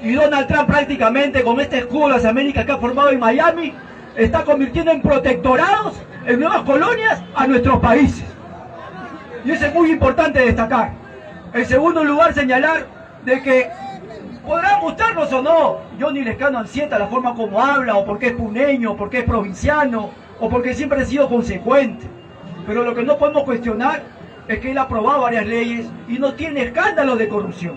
Y Donald Trump prácticamente con este escudo de las Américas que ha formado en Miami, está convirtiendo en protectorados, en nuevas colonias a nuestros países. Y eso es muy importante destacar. En segundo lugar, señalar de que podrán gustarnos o no Johnny Lescano Anzieta, la forma como habla, o porque es puneño, o porque es provinciano, o porque siempre ha sido consecuente. Pero lo que no podemos cuestionar es que él ha aprobado varias leyes y no tiene escándalos de corrupción.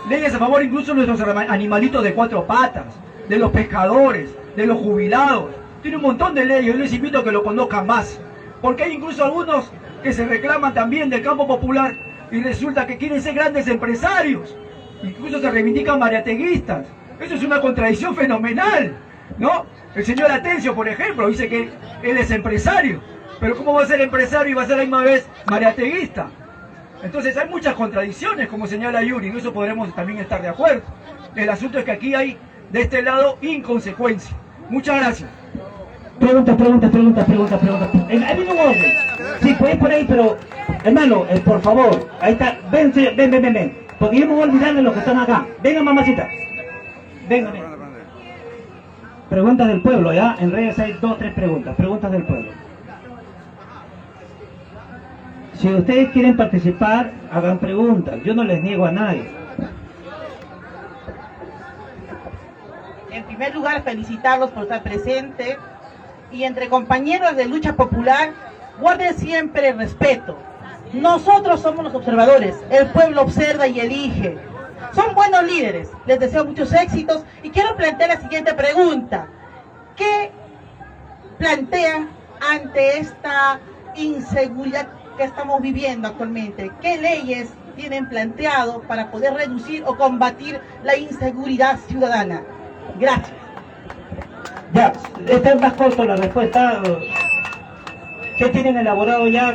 Leyes a favor incluso de nuestros animalitos de cuatro patas, de los pescadores, de los jubilados. Tiene un montón de leyes, yo les invito a que lo conozcan más. Porque hay incluso algunos que se reclaman también del campo popular y resulta que quieren ser grandes empresarios. Incluso se reivindican mariateguistas. Eso es una contradicción fenomenal, ¿no? El señor Atencio, por ejemplo, dice que él es empresario. Pero ¿cómo va a ser empresario y va a ser a la misma vez mariateguista? Entonces hay muchas contradicciones, como señala Yuri, y eso podremos también estar de acuerdo. El asunto es que aquí hay, de este lado, inconsecuencia. Muchas gracias. Preguntas. Ahí viene un orden. Sí, puedes por ahí, pero, hermano, por favor, ahí está, ven. Porque yo me voy a olvidar de los que están acá. Venga, mamacita. Venga. Preguntas del pueblo, ¿ya? En redes hay 2 o 3 preguntas. Preguntas del pueblo. Si ustedes quieren participar, hagan preguntas. Yo no les niego a nadie. En primer lugar, felicitarlos por estar presentes. Y entre compañeros de lucha popular, guarden siempre el respeto. Nosotros somos los observadores, el pueblo observa y elige. Son buenos líderes, les deseo muchos éxitos y quiero plantear la siguiente pregunta. ¿Qué plantean ante esta inseguridad que estamos viviendo actualmente? ¿Qué leyes tienen planteado para poder reducir o combatir la inseguridad ciudadana? Gracias. Ya, esta es más corta la respuesta. ¿Qué tienen elaborado ya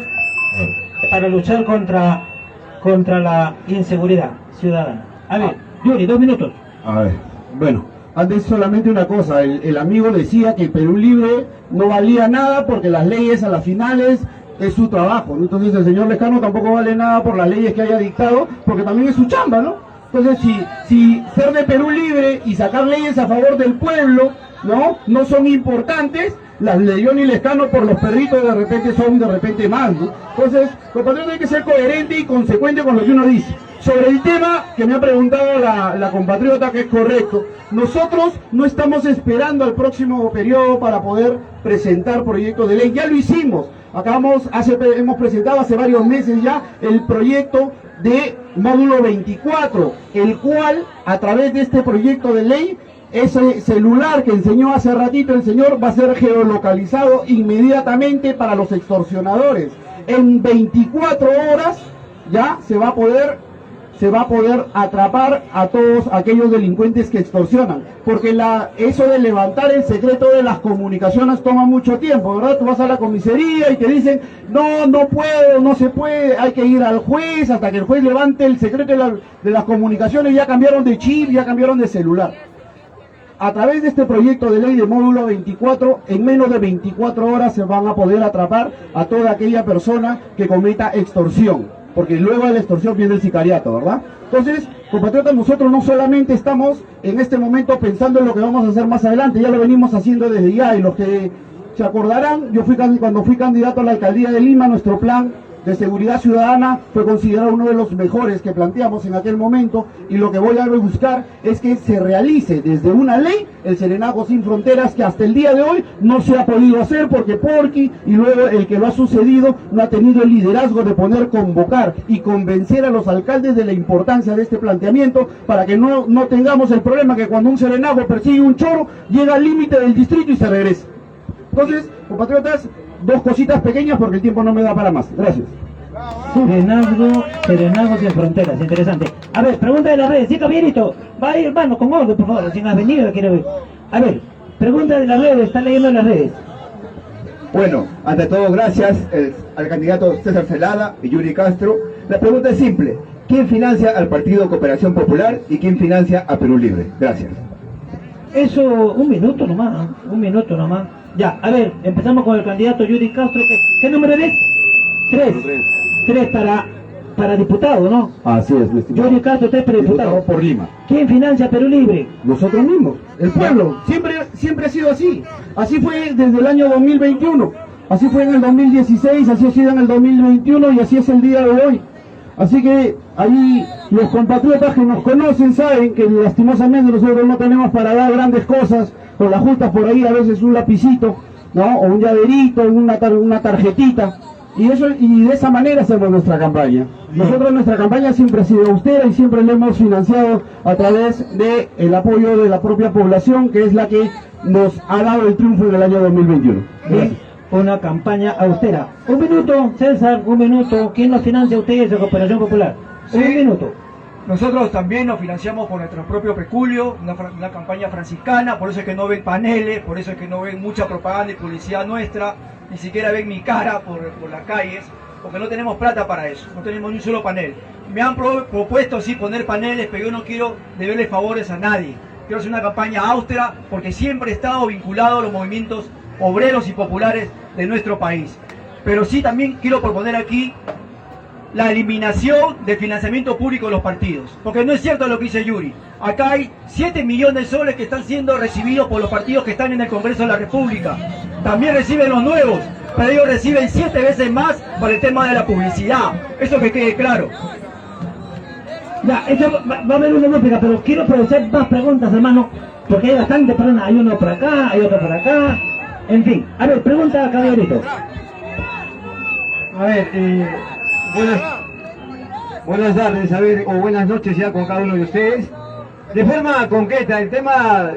para luchar contra la inseguridad ciudadana? A ver, Yuri, 2 minutos. A ver, bueno, antes solamente una cosa, el amigo decía que el Perú Libre no valía nada porque las leyes a las finales es su trabajo, ¿no? Entonces el señor Lescano tampoco vale nada por las leyes que haya dictado, porque también es su chamba, ¿no? Entonces si ser de Perú Libre y sacar leyes a favor del pueblo, no son importantes, las de Johnny Lescano por los perritos de repente son de repente más, ¿no? Entonces, compatriota, hay que ser coherente y consecuente con lo que uno dice. Sobre el tema que me ha preguntado la compatriota, que es correcto, nosotros no estamos esperando al próximo periodo para poder presentar proyectos de ley, ya lo hicimos. Hemos presentado hace varios meses ya el proyecto de módulo 24, el cual a través de este proyecto de ley, ese celular que enseñó hace ratito el señor va a ser geolocalizado inmediatamente para los extorsionadores. En 24 horas ya se va a poder atrapar a todos aquellos delincuentes que extorsionan, porque eso de levantar el secreto de las comunicaciones toma mucho tiempo, ¿verdad? Tú vas a la comisaría y te dicen, no puedo, no se puede, hay que ir al juez, hasta que el juez levante el secreto de las comunicaciones, ya cambiaron de chip, ya cambiaron de celular. A través de este proyecto de ley de módulo 24, en menos de 24 horas se van a poder atrapar a toda aquella persona que cometa extorsión, porque luego de la extorsión viene el sicariato, ¿verdad? Entonces, compatriotas, nosotros no solamente estamos en este momento pensando en lo que vamos a hacer más adelante, ya lo venimos haciendo desde ya, y los que se acordarán, cuando fui candidato a la alcaldía de Lima, nuestro plan de seguridad ciudadana fue considerado uno de los mejores que planteamos en aquel momento, y lo que voy a buscar es que se realice desde una ley el Serenazgo Sin Fronteras, que hasta el día de hoy no se ha podido hacer porque Porky y luego el que lo ha sucedido no ha tenido el liderazgo de poder convocar y convencer a los alcaldes de la importancia de este planteamiento, para que no tengamos el problema que cuando un serenazgo persigue un choro llega al límite del distrito y se regresa. Entonces, compatriotas, 2 cositas pequeñas porque el tiempo no me da para más. Gracias. Serenazgo Sin Fronteras, interesante. A ver, pregunta de las redes. Sí, Javierito, va ahí, hermano, con orden, por favor, sin avenida quiero ver. A ver, pregunta de las redes, está leyendo las redes. Bueno, ante todo, gracias al candidato César Celada y Yuri Castro. La pregunta es simple: ¿quién financia al Partido Cooperación Popular y quién financia a Perú Libre? Gracias. Eso, un minuto nomás. Ya, a ver, empezamos con el candidato Yuri Castro. ¿Qué número eres? 3. 3 para diputado, ¿no? Así es, mi estimado. Yuri Castro, 3 para diputado. Diputado por Lima. ¿Quién financia Perú Libre? Nosotros mismos, el pueblo. Siempre ha sido así. Así fue desde el año 2021. Así fue en el 2016, así ha sido en el 2021 y así es el día de hoy. Así que ahí los compatriotas que nos conocen saben que lastimosamente nosotros no tenemos para dar grandes cosas, con las justas por ahí a veces un lapicito, ¿no? O un llaverito, una tarjetita. Y de esa manera hacemos nuestra campaña. Nosotros nuestra campaña siempre ha sido austera y siempre la hemos financiado a través del apoyo de la propia población, que es la que nos ha dado el triunfo en el año 2021. Bien, una campaña austera. Un minuto, César, un minuto. ¿Quién nos financia a ustedes de Cooperación Popular? Sí. Un minuto. Nosotros también nos financiamos con nuestro propio peculio, una campaña franciscana, por eso es que no ven paneles, por eso es que no ven mucha propaganda y publicidad nuestra, ni siquiera ven mi cara por las calles, porque no tenemos plata para eso, no tenemos ni un solo panel. Me han propuesto sí poner paneles, pero yo no quiero deberle favores a nadie. Quiero hacer una campaña austera porque siempre he estado vinculado a los movimientos obreros y populares de nuestro país. Pero sí también quiero proponer aquí la eliminación del financiamiento público de los partidos, porque no es cierto lo que dice Yuri. Acá hay 7 millones de soles que están siendo recibidos por los partidos que están en el Congreso de la República. También reciben los nuevos, pero ellos reciben 7 veces más por el tema de la publicidad. Eso que quede claro. Ya, eso va a haber una música, pero quiero hacer más preguntas, hermano, porque hay bastante personas. Hay uno por acá, hay otro por acá. En fin, a ver, pregunta, caballerito. A ver, buenas tardes, a ver, o buenas noches ya con cada uno de ustedes. De forma concreta, el tema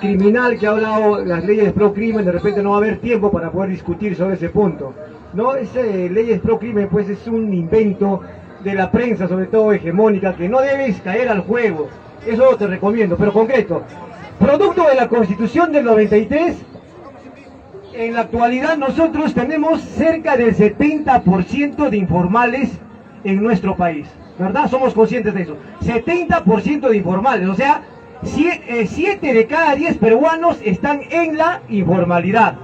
criminal que ha hablado, las leyes pro crimen, de repente no va a haber tiempo para poder discutir sobre ese punto. No, leyes pro crimen pues es un invento de la prensa, sobre todo hegemónica, que no debes caer al juego. Eso te recomiendo, pero concreto. Producto de la Constitución del 93, en la actualidad nosotros tenemos cerca del 70% de informales en nuestro país, ¿verdad? Somos conscientes de eso. 70% de informales, o sea, 7 de cada 10 peruanos están en la informalidad.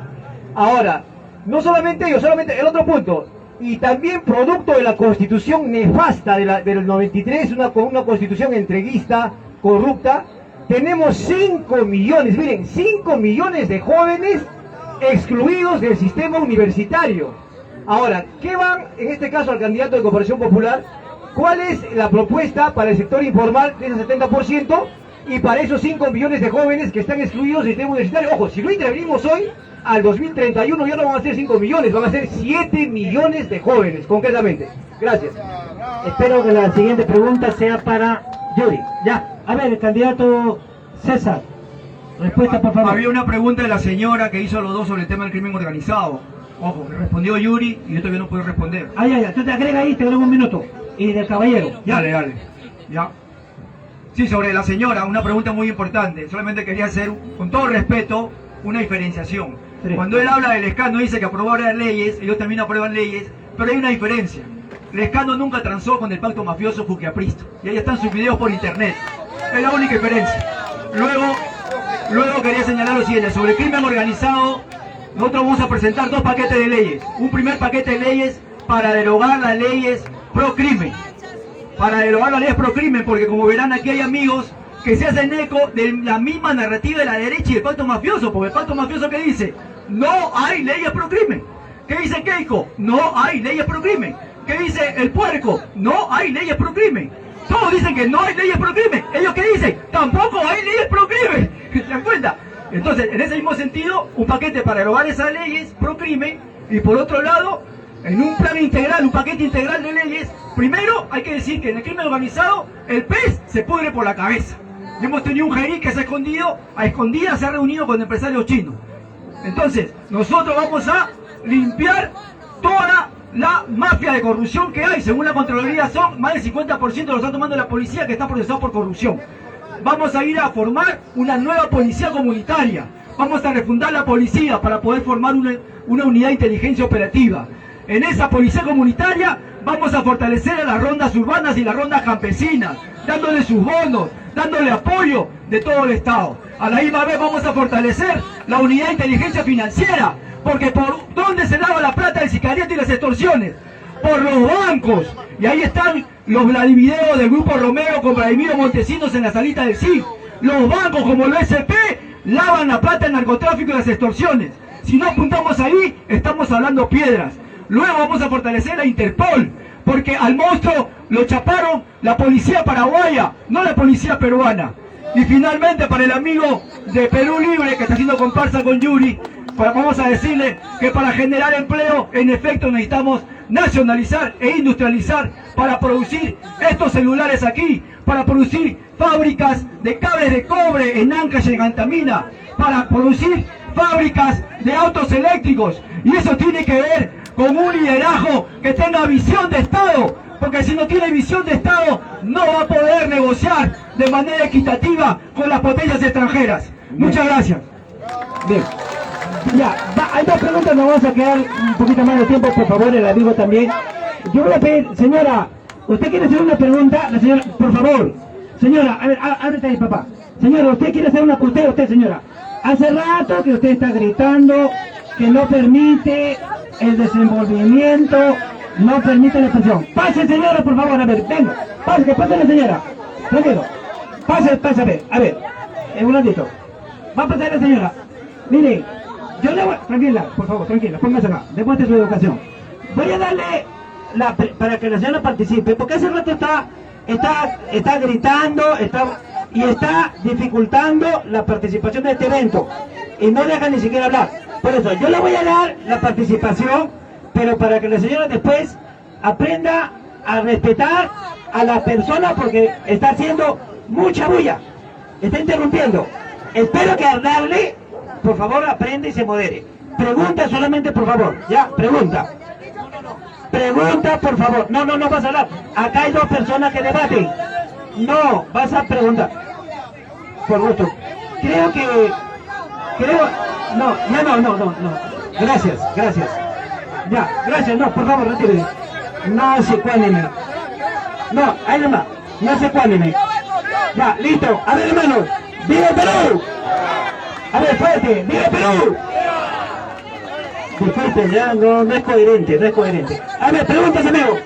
Ahora, no solamente ellos, solamente el otro punto, y también producto de la Constitución nefasta del 93, una Constitución entreguista, corrupta, tenemos 5 millones, miren, 5 millones de jóvenes excluidos del sistema universitario. Ahora, ¿qué van, en este caso, al candidato de Cooperación Popular? ¿Cuál es la propuesta para el sector informal de ese 70% y para esos 5 millones de jóvenes que están excluidos del sistema universitario? Ojo, si lo intervenimos hoy, al 2031 ya no van a ser 5 millones, van a ser 7 millones de jóvenes, concretamente. Gracias. Espero que la siguiente pregunta sea para Yuri. Ya, a ver, el candidato César. Respuesta, por favor. Había una pregunta de la señora que hizo a los dos sobre el tema del crimen organizado. Ojo, me respondió Yuri y yo todavía no puedo responder. Ya, tú te agrega ahí, te agrego un minuto. Y del caballero. Ya. Dale. Ya. Sí, sobre la señora, una pregunta muy importante. Solamente quería hacer, con todo respeto, una diferenciación. Sí. Cuando él habla del Lescano, dice que aprobó ahora leyes, ellos también aprueban leyes, pero hay una diferencia. Lescano nunca transó con el pacto mafioso Juquiapristo. Y ahí están sus videos por internet. Es la única diferencia. Luego quería señalar lo siguiente, sobre el crimen organizado, nosotros vamos a presentar 2 paquetes de leyes. Un primer paquete de leyes para derogar las leyes pro crimen. Porque como verán aquí hay amigos que se hacen eco de la misma narrativa de la derecha y del pacto mafioso. Porque el pacto mafioso, ¿qué dice? No hay leyes pro crimen. ¿Qué dice Keiko? No hay leyes pro crimen. ¿Qué dice el puerco? No hay leyes pro crimen. Todos dicen que no hay leyes pro crimen. ¿Ellos qué dicen? Tampoco hay leyes pro crimen. ¿Se dan cuenta? Entonces, en ese mismo sentido, un paquete para derogar esas leyes pro crimen y por otro lado, en un plan integral, un paquete integral de leyes, primero hay que decir que en el crimen organizado el pez se pudre por la cabeza. Y hemos tenido un Jerry que se ha escondido, a escondidas se ha reunido con empresarios chinos. Entonces, nosotros vamos a limpiar toda la mafia de corrupción que hay. Según la Contraloría son más del 50% lo está tomando la policía, que está procesado por corrupción. Vamos a ir a formar una nueva policía comunitaria. Vamos a refundar la policía para poder formar una unidad de inteligencia operativa. En esa policía comunitaria vamos a fortalecer a las rondas urbanas y las rondas campesinas, dándole sus bonos, dándole apoyo de todo el Estado. A la misma vez vamos a fortalecer la unidad de inteligencia financiera, porque ¿por dónde se daba la plata del sicariato y las extorsiones? Por los bancos. Y ahí están los videos del Grupo Romero con Vladimiro Montesinos en la salita del CIF. Los bancos como el SP lavan la plata del narcotráfico y las extorsiones. Si no apuntamos ahí, estamos hablando piedras. Luego vamos a fortalecer la Interpol, porque al monstruo lo chaparon la policía paraguaya, no la policía peruana. Y finalmente, para el amigo de Perú Libre que está haciendo comparsa con Yuri, vamos a decirle que para generar empleo, en efecto, necesitamos nacionalizar e industrializar para producir estos celulares aquí, para producir fábricas de cables de cobre en Ancash y en Antamina, para producir fábricas de autos eléctricos. Y eso tiene que ver con un liderazgo que tenga visión de Estado, porque si no tiene visión de Estado no va a poder negociar de manera equitativa con las potencias extranjeras. Muchas gracias. Bien. Ya, hay dos preguntas, nos vamos a quedar un poquito más de tiempo, por favor, el amigo también. Yo voy a pedir, señora, ¿usted quiere hacer una pregunta? La señora, por favor. Señora, a ver, ábrete ahí, papá. Señora, ¿usted quiere hacer una pregunta? Usted, señora. Hace rato que usted está gritando que no permite el desenvolvimiento, no permite la expresión. Pase, señora, por favor, a ver, venga. Pase, que pase la señora. Tranquilo. Pase, a ver. Un momentito. Va a pasar la señora. Mire, yo le voy... Tranquila, por favor, tranquila, póngase acá, demuestre su educación. Voy a darle para que la señora participe, porque hace rato está gritando, y está dificultando la participación de este evento, y no deja ni siquiera hablar. Por eso, yo le voy a dar la participación, pero para que la señora después aprenda a respetar a la persona, porque está haciendo mucha bulla, está interrumpiendo. Espero que al darle, por favor, aprenda y se modere. Pregunta solamente, por favor. Ya, pregunta. Pregunta, por favor. No vas a hablar. Acá hay dos personas que debaten. No, vas a preguntar. Por gusto. No. Gracias. Ya, gracias. No, por favor, retire. No se cuánime. No, ahí nomás. No se cuánime. Ya, listo. A ver, hermanos. ¡Viva Perú! A ver, fuerte, ¡viva Perú! Disculpen, ya no es coherente. A ver, preguntas, amigo.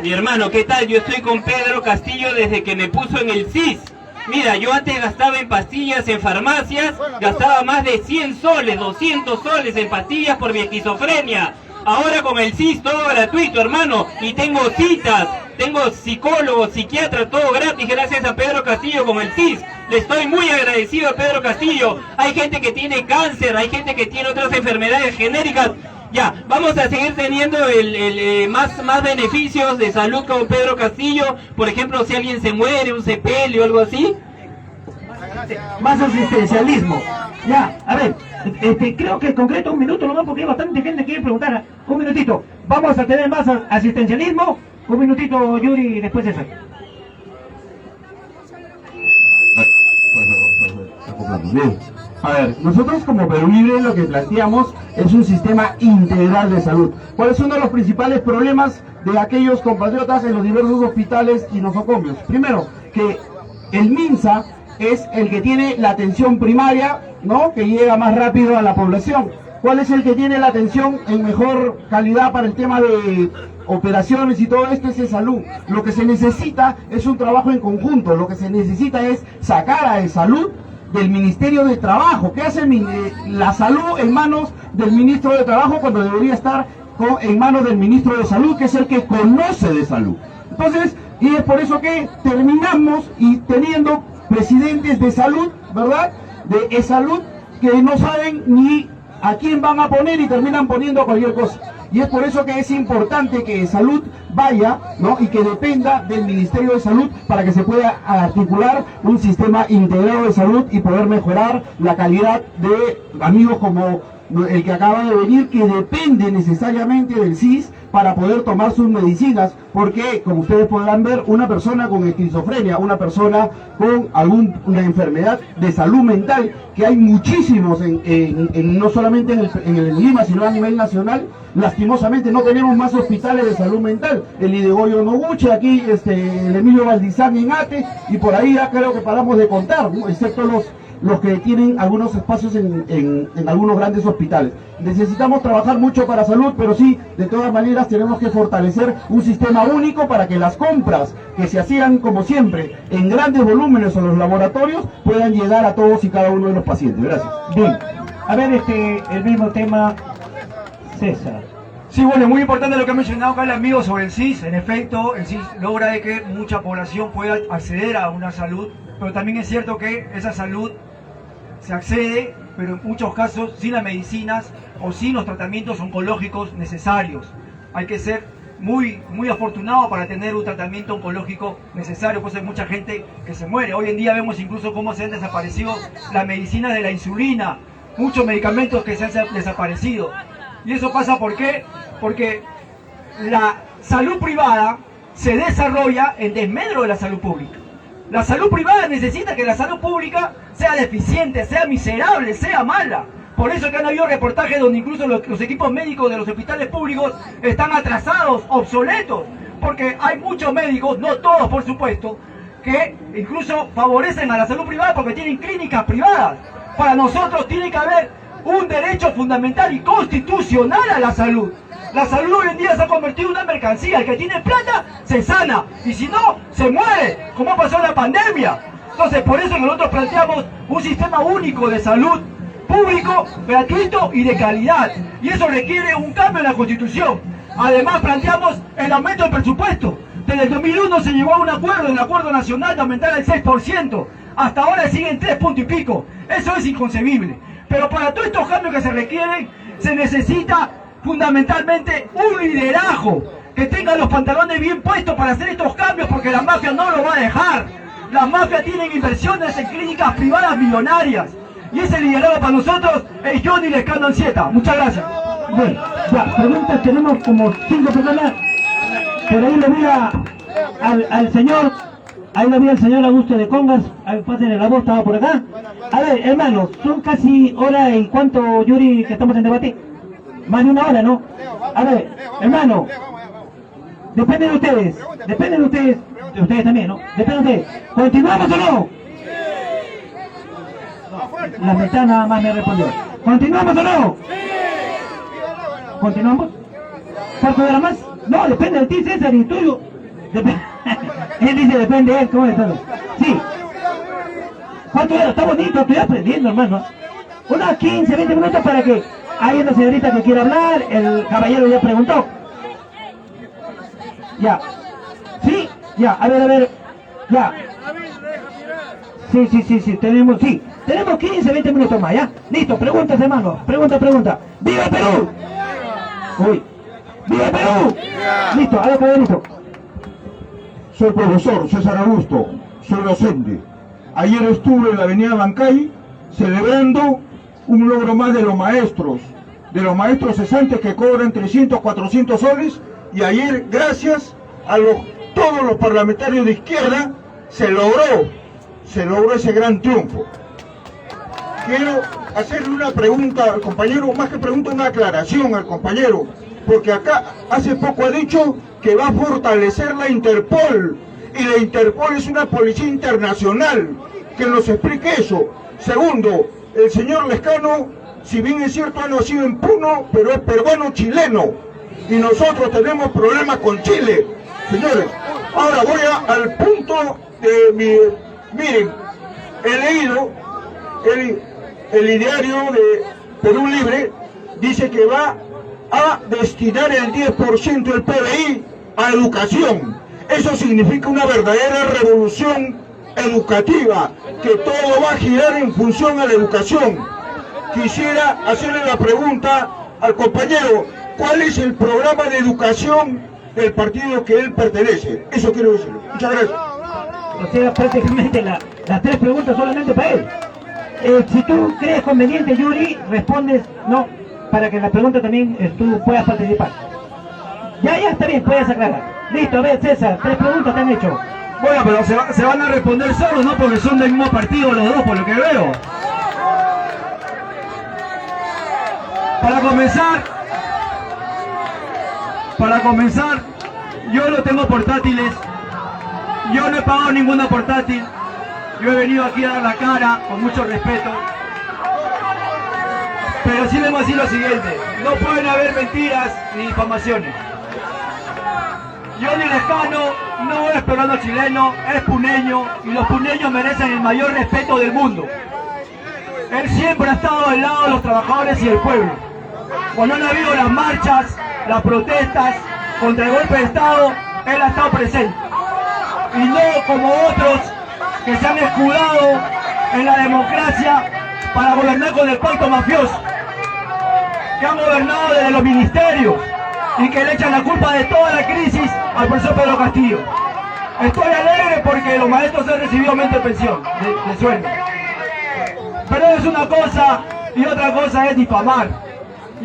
Mi hermano, ¿qué tal? Yo estoy con Pedro Castillo desde que me puso en el CIS. Mira, yo antes gastaba en pastillas en farmacias, gastaba más de 100 soles, 200 soles en pastillas por mi esquizofrenia. Ahora con el CIS todo gratuito, hermano, y tengo citas, tengo psicólogo, psiquiatra, todo gratis gracias a Pedro Castillo con el CIS. Le estoy muy agradecido a Pedro Castillo. Hay gente que tiene cáncer, hay gente que tiene otras enfermedades genéricas. Ya, vamos a seguir teniendo más beneficios de salud con Pedro Castillo. Por ejemplo, si alguien se muere, un sepelio o algo así. Más asistencialismo. Ya, a ver, creo que en concreto un minuto nomás, porque hay bastante gente que quiere preguntar. Un minutito. Vamos a tener más asistencialismo. Un minutito, Yuri, y después eso. Bien. A ver, nosotros como Perú Libre lo que planteamos es un sistema integral de salud. ¿Cuál es uno de los principales problemas de aquellos compatriotas en los diversos hospitales y nosocomios? Primero, que el MINSA es el que tiene la atención primaria, ¿no?, que llega más rápido a la población. ¿Cuál es el que tiene la atención en mejor calidad para el tema de operaciones y todo esto? Es de salud. Lo que se necesita es un trabajo en conjunto. Lo que se necesita es sacar a salud del Ministerio de Trabajo. ¿Qué hace la salud en manos del Ministro de Trabajo cuando debería estar en manos del Ministro de Salud, que es el que conoce de salud? Entonces, y es por eso que terminamos y teniendo presidentes de salud, ¿verdad?, de salud, que no saben ni a quién van a poner y terminan poniendo cualquier cosa. Y es por eso que es importante que salud vaya, ¿no?, y que dependa del Ministerio de Salud para que se pueda articular un sistema integrado de salud y poder mejorar la calidad de amigos como el que acaba de venir, que depende necesariamente del CIS para poder tomar sus medicinas, porque como ustedes podrán ver, una persona con esquizofrenia, una persona con alguna enfermedad de salud mental, que hay muchísimos no solamente en el Lima, sino a nivel nacional. Lastimosamente no tenemos más hospitales de salud mental. El Idegoyo Noguchi, aquí el Emilio Valdizán en Ate, y por ahí ya creo que paramos de contar, ¿no?, excepto los que tienen algunos espacios en algunos grandes hospitales. Necesitamos trabajar mucho para salud, pero sí, de todas maneras tenemos que fortalecer un sistema único para que las compras que se hacían, como siempre, en grandes volúmenes en los laboratorios, puedan llegar a todos y cada uno de los pacientes. Gracias. Bien, a ver, el mismo tema, César. Sí, bueno, es muy importante lo que ha mencionado acá el amigo sobre el CIS. En efecto, el CIS logra de que mucha población pueda acceder a una salud, pero también es cierto que esa salud se accede, pero en muchos casos sin las medicinas o sin los tratamientos oncológicos necesarios. Hay que ser muy afortunado para tener un tratamiento oncológico necesario, pues hay mucha gente que se muere. Hoy en día vemos incluso cómo se han desaparecido las medicinas de la insulina, muchos medicamentos que se han desaparecido. ¿Y eso pasa por qué? Porque la salud privada se desarrolla en desmedro de la salud pública. La salud privada necesita que la salud pública sea deficiente, sea miserable, sea mala. Por eso que han habido reportajes donde incluso los equipos médicos de los hospitales públicos están atrasados, obsoletos. Porque hay muchos médicos, no todos por supuesto, que incluso favorecen a la salud privada porque tienen clínicas privadas. Para nosotros tiene que haber un derecho fundamental y constitucional a la salud. La salud hoy en día se ha convertido en una mercancía. El que tiene plata se sana y si no, se muere, como pasó en la pandemia. Entonces, por eso nosotros planteamos un sistema único de salud público, gratuito y de calidad. Y eso requiere un cambio en la Constitución. Además, planteamos el aumento del presupuesto. Desde el 2001 se llegó a un acuerdo, en el Acuerdo Nacional, de aumentar el 6%. Hasta ahora siguen 3 puntos y pico. Eso es inconcebible. Pero para todos estos cambios que se requieren, se necesita fundamentalmente un liderazgo que tenga los pantalones bien puestos para hacer estos cambios, porque la mafia no lo va a dejar. Las mafias tienen inversiones en clínicas privadas millonarias. Y ese liderazgo para nosotros es Johnny Lescano Ansieta. Muchas gracias. Bueno, ya, preguntas, tenemos como 5 personas. Por ahí le vi al señor, ahí lo vi al señor Augusto de Congas, pásenle la voz, estaba por acá. A ver, hermanos, son casi hora y cuánto, Yuri, que estamos en debate. Más de una hora, ¿no? A ver, hermano, depende de ustedes, de ustedes también, ¿no? Depende de ustedes. ¿Continuamos o no? La mitad nada más me respondió. ¿Continuamos o no? ¿Continuamos? ¿Cuánto era más? No, depende de ti, César, y tuyo. Él dice, depende de él, ¿cómo es todo? Sí. ¿Cuánto era? Está bonito, estoy aprendiendo, hermano. Unos 15, 20 minutos para que hay una señorita que quiera hablar, el caballero ya preguntó. Ya. ¿Sí? Ya, a ver, ya. Sí, tenemos 15, 20 minutos más, ¿ya? Listo, preguntas, hermano, pregunta. ¡Viva Perú! Uy, ¡viva Perú! Listo, a ver, caballero. Soy el profesor César Augusto, soy docente. Ayer estuve en la avenida Bancay celebrando un logro más de los maestros cesantes que cobran 300, 400 soles, y ayer, gracias a todos los parlamentarios de izquierda, se logró ese gran triunfo. Quiero hacerle una pregunta al compañero, más que pregunta, una aclaración al compañero, porque acá hace poco ha dicho que va a fortalecer la Interpol, y la Interpol es una policía internacional. Que nos explique eso. Segundo, el señor Lescano, si bien es cierto, ha nacido en Puno, pero es peruano-chileno, y nosotros tenemos problemas con Chile. Señores, ahora voy al punto de miren, he leído el ideario de Perú Libre, dice que va a destinar el 10% del PBI a educación. Eso significa una verdadera revolución educativa, que todo va a girar en función a la educación. Quisiera hacerle la pregunta al compañero, ¿cuál es el programa de educación del partido que él pertenece? Eso quiero decirlo. Muchas gracias. O sea, prácticamente las 3 preguntas solamente para él. Si tú crees conveniente, Yuri, respondes no, para que la pregunta también tú puedas participar. Ya, está bien, puedes aclarar. Listo, a ver, César, 3 preguntas te han hecho. Bueno, pero se van a responder solos, ¿no? Porque son del mismo partido los dos, por lo que veo. Para comenzar, yo no tengo portátiles. Yo no he pagado ninguna portátil. Yo he venido aquí a dar la cara con mucho respeto, pero sí vemos así lo siguiente: no pueden haber mentiras ni difamaciones. Johnny Lescano no es peruano chileno, es puneño, y los puneños merecen el mayor respeto del mundo. Él siempre ha estado del lado de los trabajadores y del pueblo. Cuando han habido las marchas, las protestas contra el golpe de Estado, él ha estado presente. Y no como otros que se han escudado en la democracia para gobernar con el pacto mafioso, que han gobernado desde los ministerios y que le echan la culpa de toda la crisis al profesor Pedro Castillo. Estoy alegre porque los maestros han recibido aumento de pensión, de sueldo. Pero es una cosa y otra cosa es difamar.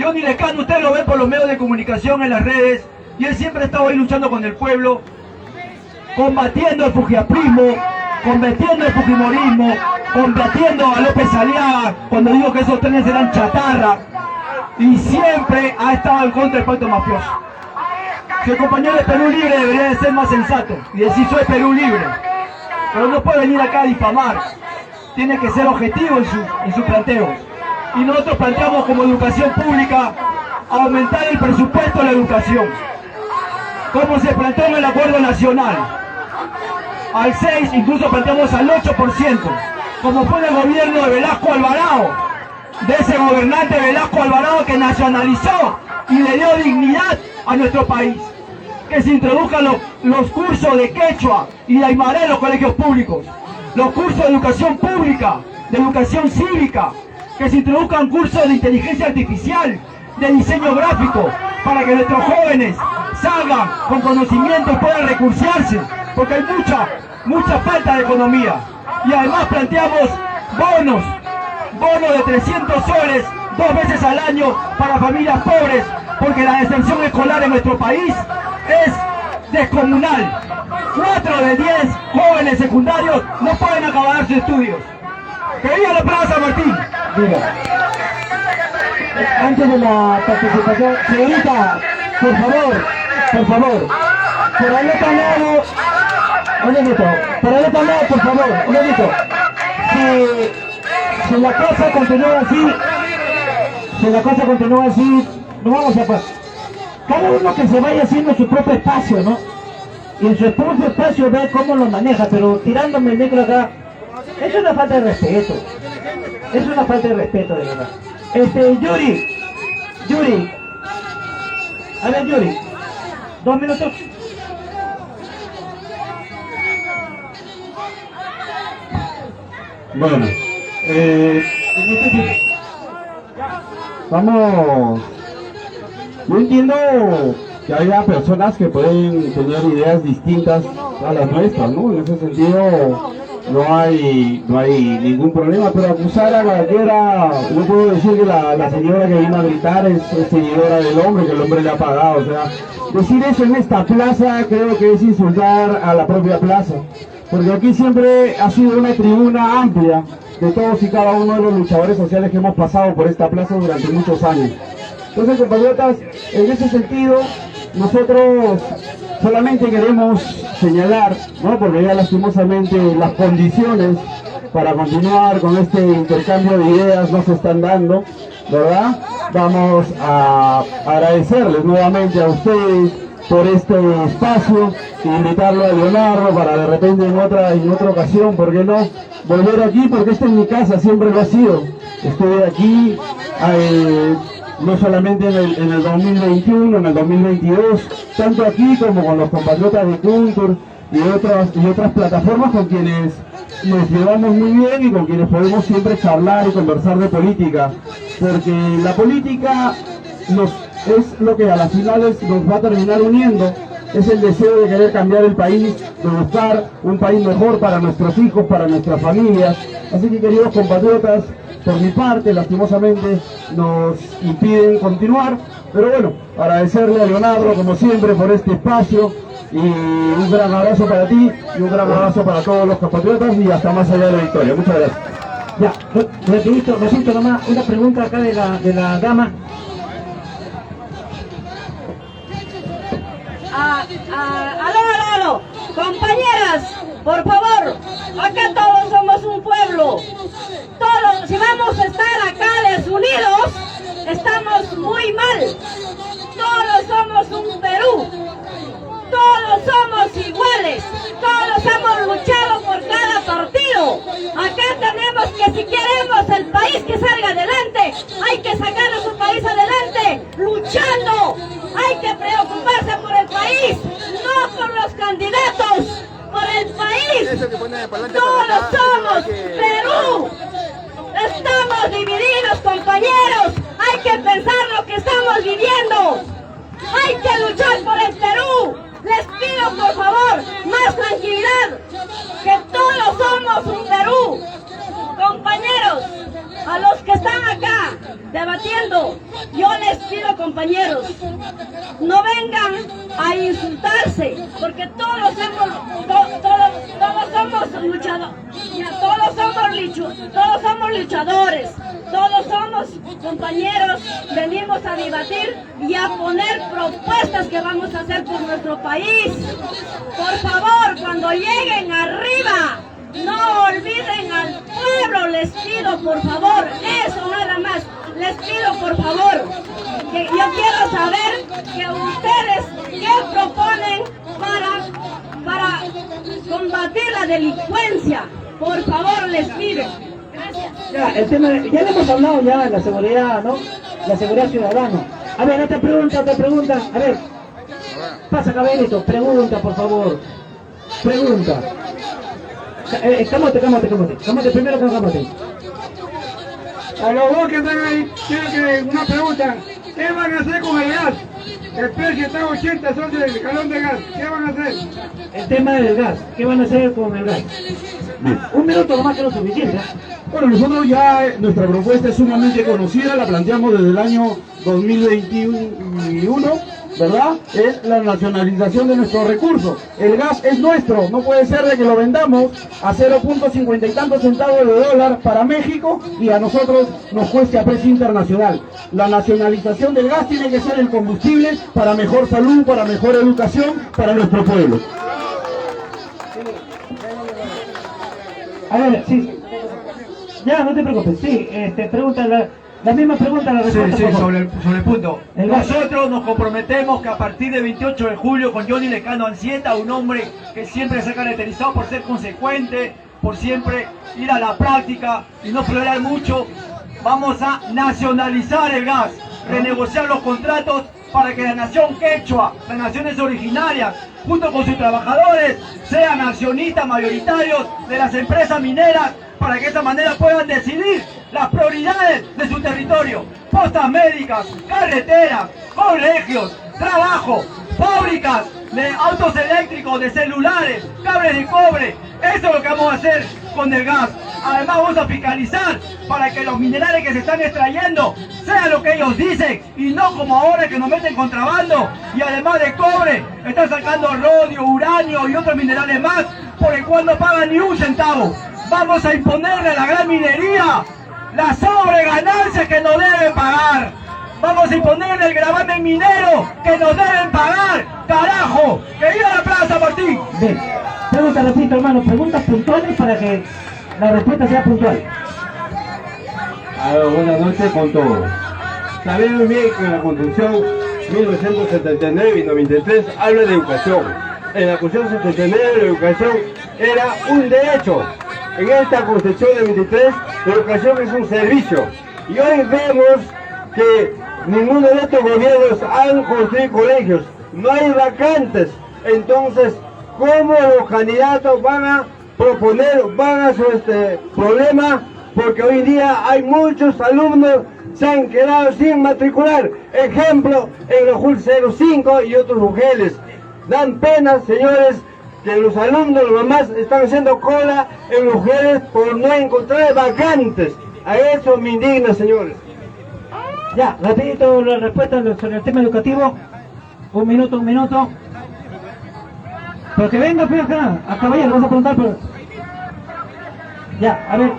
Johnny Lescano, usted lo ve por los medios de comunicación, en las redes, y él siempre ha estado ahí luchando con el pueblo, combatiendo el fujiaprismo, combatiendo el fujimorismo, combatiendo a López Aliaga cuando digo que esos trenes eran chatarra, y siempre ha estado en contra del pacto mafioso. Si el compañero de Perú Libre debería de ser más sensato y decir soy Perú Libre, pero no puede venir acá a difamar, tiene que ser objetivo en sus planteos. Y nosotros planteamos como educación pública aumentar el presupuesto de la educación, como se planteó en el acuerdo nacional, al 6, incluso planteamos al 8%, como fue en el gobierno de Velasco Alvarado, de ese gobernante Velasco Alvarado que nacionalizó y le dio dignidad a nuestro país. Que se introduzcan los cursos de quechua y de aymara en los colegios públicos, los cursos de educación pública, de educación cívica, que se introduzcan cursos de inteligencia artificial, de diseño gráfico, para que nuestros jóvenes salgan con conocimiento y puedan recursearse, porque hay mucha falta de economía. Y además planteamos bonos de 300 soles 2 veces al año para familias pobres, porque la deserción escolar en nuestro país es descomunal. 4 de 10 jóvenes secundarios no pueden acabar sus estudios. ¡Que viva la Plaza San Martín! Mira, antes de la participación, señorita, por favor, por el otro lado, un minuto, por el otro lado, por favor, un minuto. Si la cosa continúa así, no vamos a pasar. Cada uno que se vaya haciendo su propio espacio, ¿no? Y en su propio espacio ve cómo lo maneja, pero tirándome el micro acá, es una falta de respeto. Es una falta de respeto, de verdad. Yuri. A ver, Yuri. 2 minutos. Bueno, vamos. Yo entiendo que haya personas que pueden tener ideas distintas a las nuestras, ¿no? En ese sentido no hay ningún problema, pero acusar a cualquiera, no puedo decir que la señora que vino a gritar es seguidora del hombre, que el hombre le ha pagado, o sea, decir eso en esta plaza creo que es insultar a la propia plaza, porque aquí siempre ha sido una tribuna amplia de todos y cada uno de los luchadores sociales que hemos pasado por esta plaza durante muchos años. Entonces, compatriotas, en ese sentido, nosotros solamente queremos señalar, ¿no? Porque ya lastimosamente las condiciones para continuar con este intercambio de ideas no se están dando, ¿verdad? Vamos a agradecerles nuevamente a ustedes por este espacio, e invitarlo a Leonardo para de repente en otra ocasión, ¿por qué no? Volver aquí, porque esta es mi casa, siempre lo ha sido. Estuve aquí no solamente en el 2021, en el 2022, tanto aquí como con los compatriotas de Culture y otras plataformas con quienes nos llevamos muy bien y con quienes podemos siempre charlar y conversar de política, porque la política es lo que a las finales nos va a terminar uniendo, es el deseo de querer cambiar el país, de buscar un país mejor para nuestros hijos, para nuestras familias. Así que, queridos compatriotas, por mi parte, lastimosamente, nos impiden continuar, pero bueno, agradecerle a Leonardo, como siempre, por este espacio, y un gran abrazo para ti, y un gran abrazo para todos los compatriotas, y hasta más allá de la victoria. Muchas gracias. Ya, rapidito, Rosito, nomás, una pregunta acá de la dama. Aló, compañeras, Por favor, acá todos somos un pueblo. Todos, si vamos a estar acá desunidos, estamos muy mal. Todos somos un Perú. Todos somos iguales. Todos hemos luchado por cada partido. Acá tenemos que, si queremos el país que salga adelante, hay que sacar a su país adelante, luchando. Hay que preocuparse por el país, no por los candidatos, por el país. Todos somos Perú. Estamos divididos, compañeros. Hay que pensar lo que estamos viviendo. Hay que luchar por el Perú. Les pido por favor más tranquilidad, que todos somos un Perú. Compañeros, a los que están acá debatiendo, yo les pido, compañeros, no vengan a insultarse, porque todos somos luchadores, todos somos luchadores, todos somos compañeros, venimos a debatir y a poner propuestas que vamos a hacer por nuestro país. Por favor, cuando lleguen arriba, no olviden al pueblo, les pido por favor, eso nada más, les pido por favor, que yo quiero saber que ustedes qué proponen para combatir la delincuencia, por favor les pido. Gracias. Ya, el tema, ya le hemos hablado ya de la seguridad, ¿no? La seguridad ciudadana. A ver, otra pregunta, a ver, pasa caballito, pregunta por favor, pregunta. Camote, primero con Camote. A los dos que están ahí, quiero que una pregunta. ¿Qué van a hacer con el gas? El precio está a 80 soles el galón de gas. ¿Qué van a hacer? El tema del gas, ¿qué van a hacer con el gas? Bien. Un minuto nomás que no es suficiente. Bueno, nosotros ya, nuestra propuesta es sumamente conocida, la planteamos desde el año 2021, ¿verdad? Es la nacionalización de nuestros recursos. El gas es nuestro, no puede ser de que lo vendamos a 0.50 y tantos centavos de dólar para México y a nosotros nos cueste a precio internacional. La nacionalización del gas tiene que ser el combustible para mejor salud, para mejor educación, para nuestro pueblo. A ver, sí. Ya, no te preocupes, sí, pregunta la misma pregunta, la respuesta. Sí, sobre el punto. El gas. Nosotros nos comprometemos que a partir del 28 de julio con Johnny Lecano Ancieta, un hombre que siempre se ha caracterizado por ser consecuente, por siempre ir a la práctica y no florear mucho, vamos a nacionalizar el gas, renegociar los contratos para que la nación quechua, las naciones originarias, junto con sus trabajadores, sean accionistas mayoritarios de las empresas mineras, para que de esa manera puedan decidir las prioridades de su territorio. Postas médicas, carreteras, colegios, trabajo, fábricas de autos eléctricos, de celulares, cables de cobre. Eso es lo que vamos a hacer con el gas. Además vamos a fiscalizar para que los minerales que se están extrayendo sean lo que ellos dicen y no como ahora que nos meten contrabando y además de cobre están sacando rodio, uranio y otros minerales más por el cual no pagan ni un centavo. Vamos a imponerle a la gran minería las sobreganancias que nos deben pagar. Vamos a imponerle el gravamen minero que nos deben pagar. ¡Carajo! ¡Que viva la Plaza Martín! Bien, pregunta, repito hermano, preguntas puntuales para que la respuesta sea puntual. Buenas noches con todos. Sabemos bien que la Constitución 1979 y 93 habla de educación. En la Constitución 79 la educación era un derecho. En esta Constitución de 23 la educación es un servicio. Y hoy vemos que ninguno de estos gobiernos han construido colegios. No hay vacantes. Entonces, ¿cómo los candidatos van a proponer, van a su problema? Porque hoy en día hay muchos alumnos se han quedado sin matricular. Ejemplo, en los JUL 05 y otros UGELes. Dan pena, señores, que los alumnos, los mamás, están haciendo cola en los UGELes por no encontrar vacantes. A eso me indigna, señores. Ya, rapidito la respuesta sobre el tema educativo. Un minuto. Pero que venga, pues acá, a caballero, vas a preguntar, pero... Ya, a ver.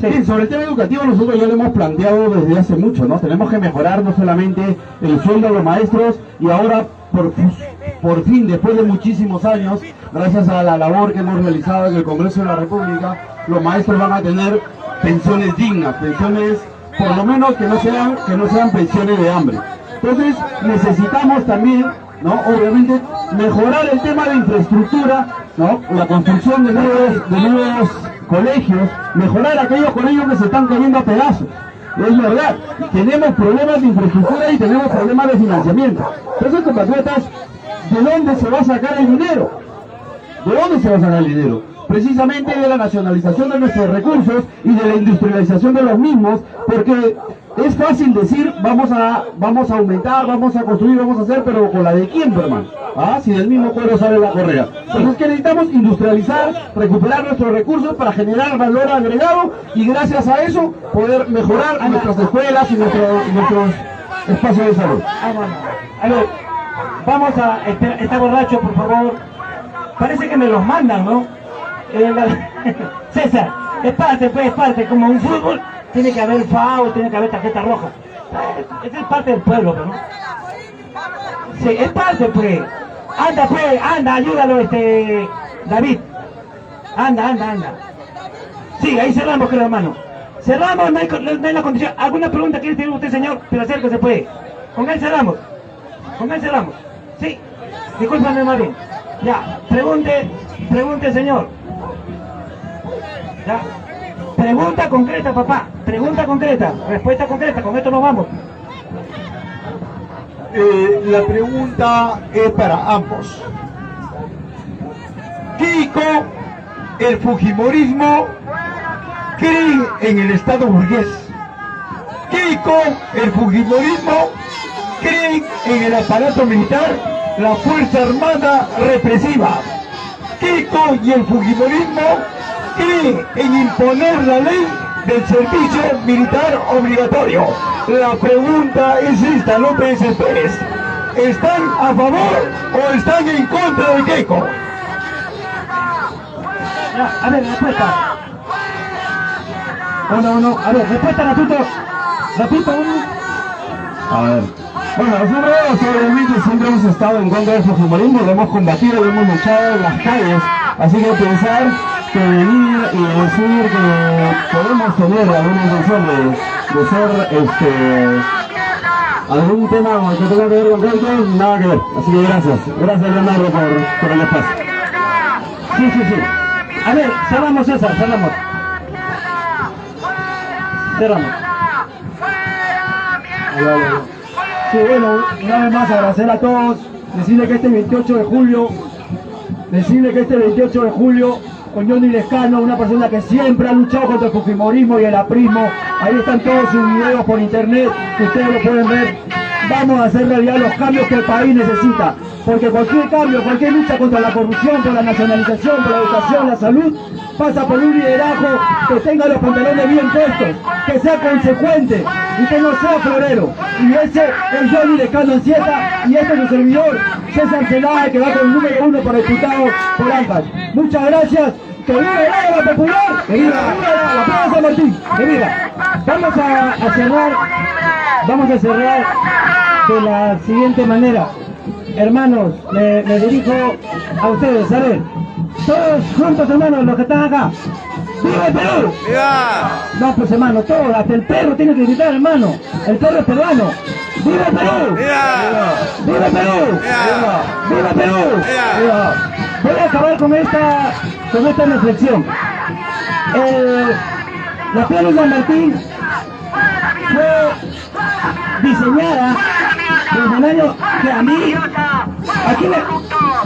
Sí, sobre el tema educativo nosotros ya lo hemos planteado desde hace mucho, ¿no? Tenemos que mejorar no solamente el sueldo de los maestros y ahora por fin, después de muchísimos años, gracias a la labor que hemos realizado en el Congreso de la República, los maestros van a tener pensiones dignas, pensiones por lo menos que no sean pensiones de hambre. Entonces necesitamos también, ¿no?, obviamente mejorar el tema de infraestructura, ¿no?, la construcción de nuevos colegios, mejorar aquellos colegios que se están cayendo a pedazos. Es verdad, tenemos problemas de infraestructura y tenemos problemas de financiamiento. Entonces, compatriotas, ¿de dónde se va a sacar el dinero? ¿De dónde se va a sacar el dinero? Precisamente de la nacionalización de nuestros recursos y de la industrialización de los mismos, porque es fácil decir, vamos a aumentar, vamos a construir, vamos a hacer, pero ¿con la de quién, hermano? Si del mismo cuero sale la correa. Entonces, ¿qué necesitamos? Industrializar, recuperar nuestros recursos para generar valor agregado y gracias a eso poder mejorar nuestras escuelas y nuestros espacios de salud. A ver, vamos a... Está borracho, por favor. Parece que me los mandan, ¿no? César, es parte, como un fútbol, tiene que haber foul, tiene que haber tarjeta roja. Esa es parte del pueblo, ¿no? Sí, es parte, pues. Anda, ayúdalo, David. Anda. Sí, ahí cerramos, creo, hermano. Cerramos, no hay la condición. ¿Alguna pregunta quiere tener usted, señor? Pero acérquese, pues. Con él cerramos. Sí, discúlpame, más bien. Ya, pregunte, señor. Ya. Pregunta concreta, papá. Pregunta concreta. Respuesta concreta. Con esto nos vamos. La pregunta es para ambos. Keiko, el fujimorismo cree en el Estado burgués. Keiko, el fujimorismo cree en el aparato militar, la Fuerza Armada represiva. Keiko y el fujimorismo creen en imponer la ley del servicio militar obligatorio. La pregunta es esta, no te desesperes. ¿Están a favor o están en contra de Keiko? Ya, a ver, respuesta. No. A ver, respuesta, Rapito, A ver. Bueno, nosotros obviamente siempre hemos estado en contra del fujimorismo, lo hemos combatido, lo hemos luchado en las calles. Así que pensar que venir y decir que podemos tener alguna intención de ser algún tema que tenga que ver con Keiko, nada que ver. Así que gracias Leonardo por el espacio. Sí. A ver, cerramos, César, cerramos. Sí, bueno, una vez más agradecer a todos, decirle que este 28 de julio, con Johnny Lescano, una persona que siempre ha luchado contra el fujimorismo y el aprismo, ahí están todos sus videos por internet, que ustedes lo pueden ver. Vamos a hacer realidad los cambios que el país necesita, porque cualquier cambio, cualquier lucha contra la corrupción, por la nacionalización, por la educación, la salud, pasa por un liderazgo que tenga los pantalones bien puestos, que sea consecuente y que no sea florero. Y ese es Johnny Lescano Ancieta y este es su servidor, César Celada, que va con el número 1 para diputado por Ancash. Muchas gracias. ¡Que viva el Águila Popular! ¡Que viva la Plaza San Martín! ¡Que viva! Vamos a cerrar de la siguiente manera. Hermanos, me dirijo a ustedes, a ver. Todos juntos, hermanos, los que están acá. ¡Viva el Perú! ¡Viva! No, pues hermano, todos, hasta el perro tiene que gritar, hermano. El perro es peruano. ¡Viva el Perú! ¡Viva! ¡Viva el Perú! ¡Viva! ¡Viva el Perú! ¡Viva! Voy a acabar con esta reflexión. La Plaza San Martín fue diseñada desde el año que a mí...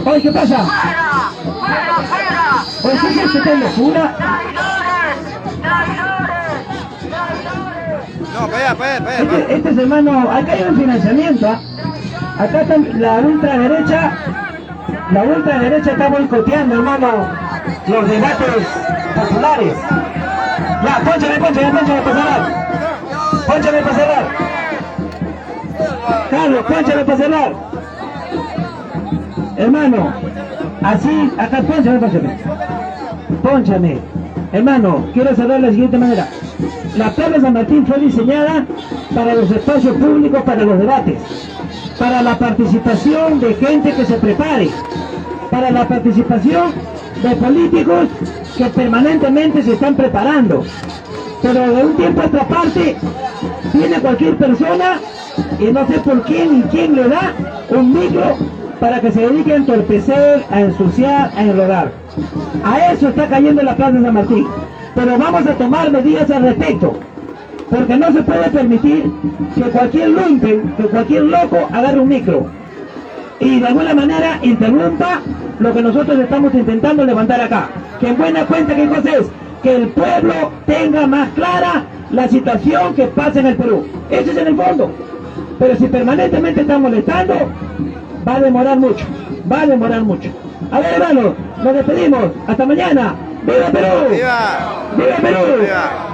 Oye, ¿qué pasa? Oye, ¿qué es esta locura? No, para allá. Este es, hermano, acá hay un financiamiento. Acá está la ultraderecha está boicoteando, hermano, los debates populares. Ya, pónchame para cerrar. Pónchame para cerrar. Carlos, pónchame para cerrar. Hermano, así, acá pónchame. Hermano, quiero cerrar de la siguiente manera. La Plaza San Martín fue diseñada para los espacios públicos, para los debates. para la participación de gente que se prepare, para la participación de políticos que permanentemente se están preparando. Pero de un tiempo a esta parte viene cualquier persona y no sé por quién y quién le da un micro para que se dedique a entorpecer, a ensuciar, a enrodar. A eso está cayendo la Plaza San Martín. Pero vamos a tomar medidas al respecto, porque no se puede permitir que cualquier lumpen, que cualquier loco agarre un micro y de alguna manera interrumpa lo que nosotros estamos intentando levantar acá. Que en buena cuenta, ¿qué cosa es? Que el pueblo tenga más clara la situación que pasa en el Perú. Ese es en el fondo. Pero si permanentemente están molestando, va a demorar mucho, va a demorar mucho. A ver, hermanos, nos despedimos. Hasta mañana. ¡Viva Perú! ¡Viva! ¡Viva Perú! ¡Viva!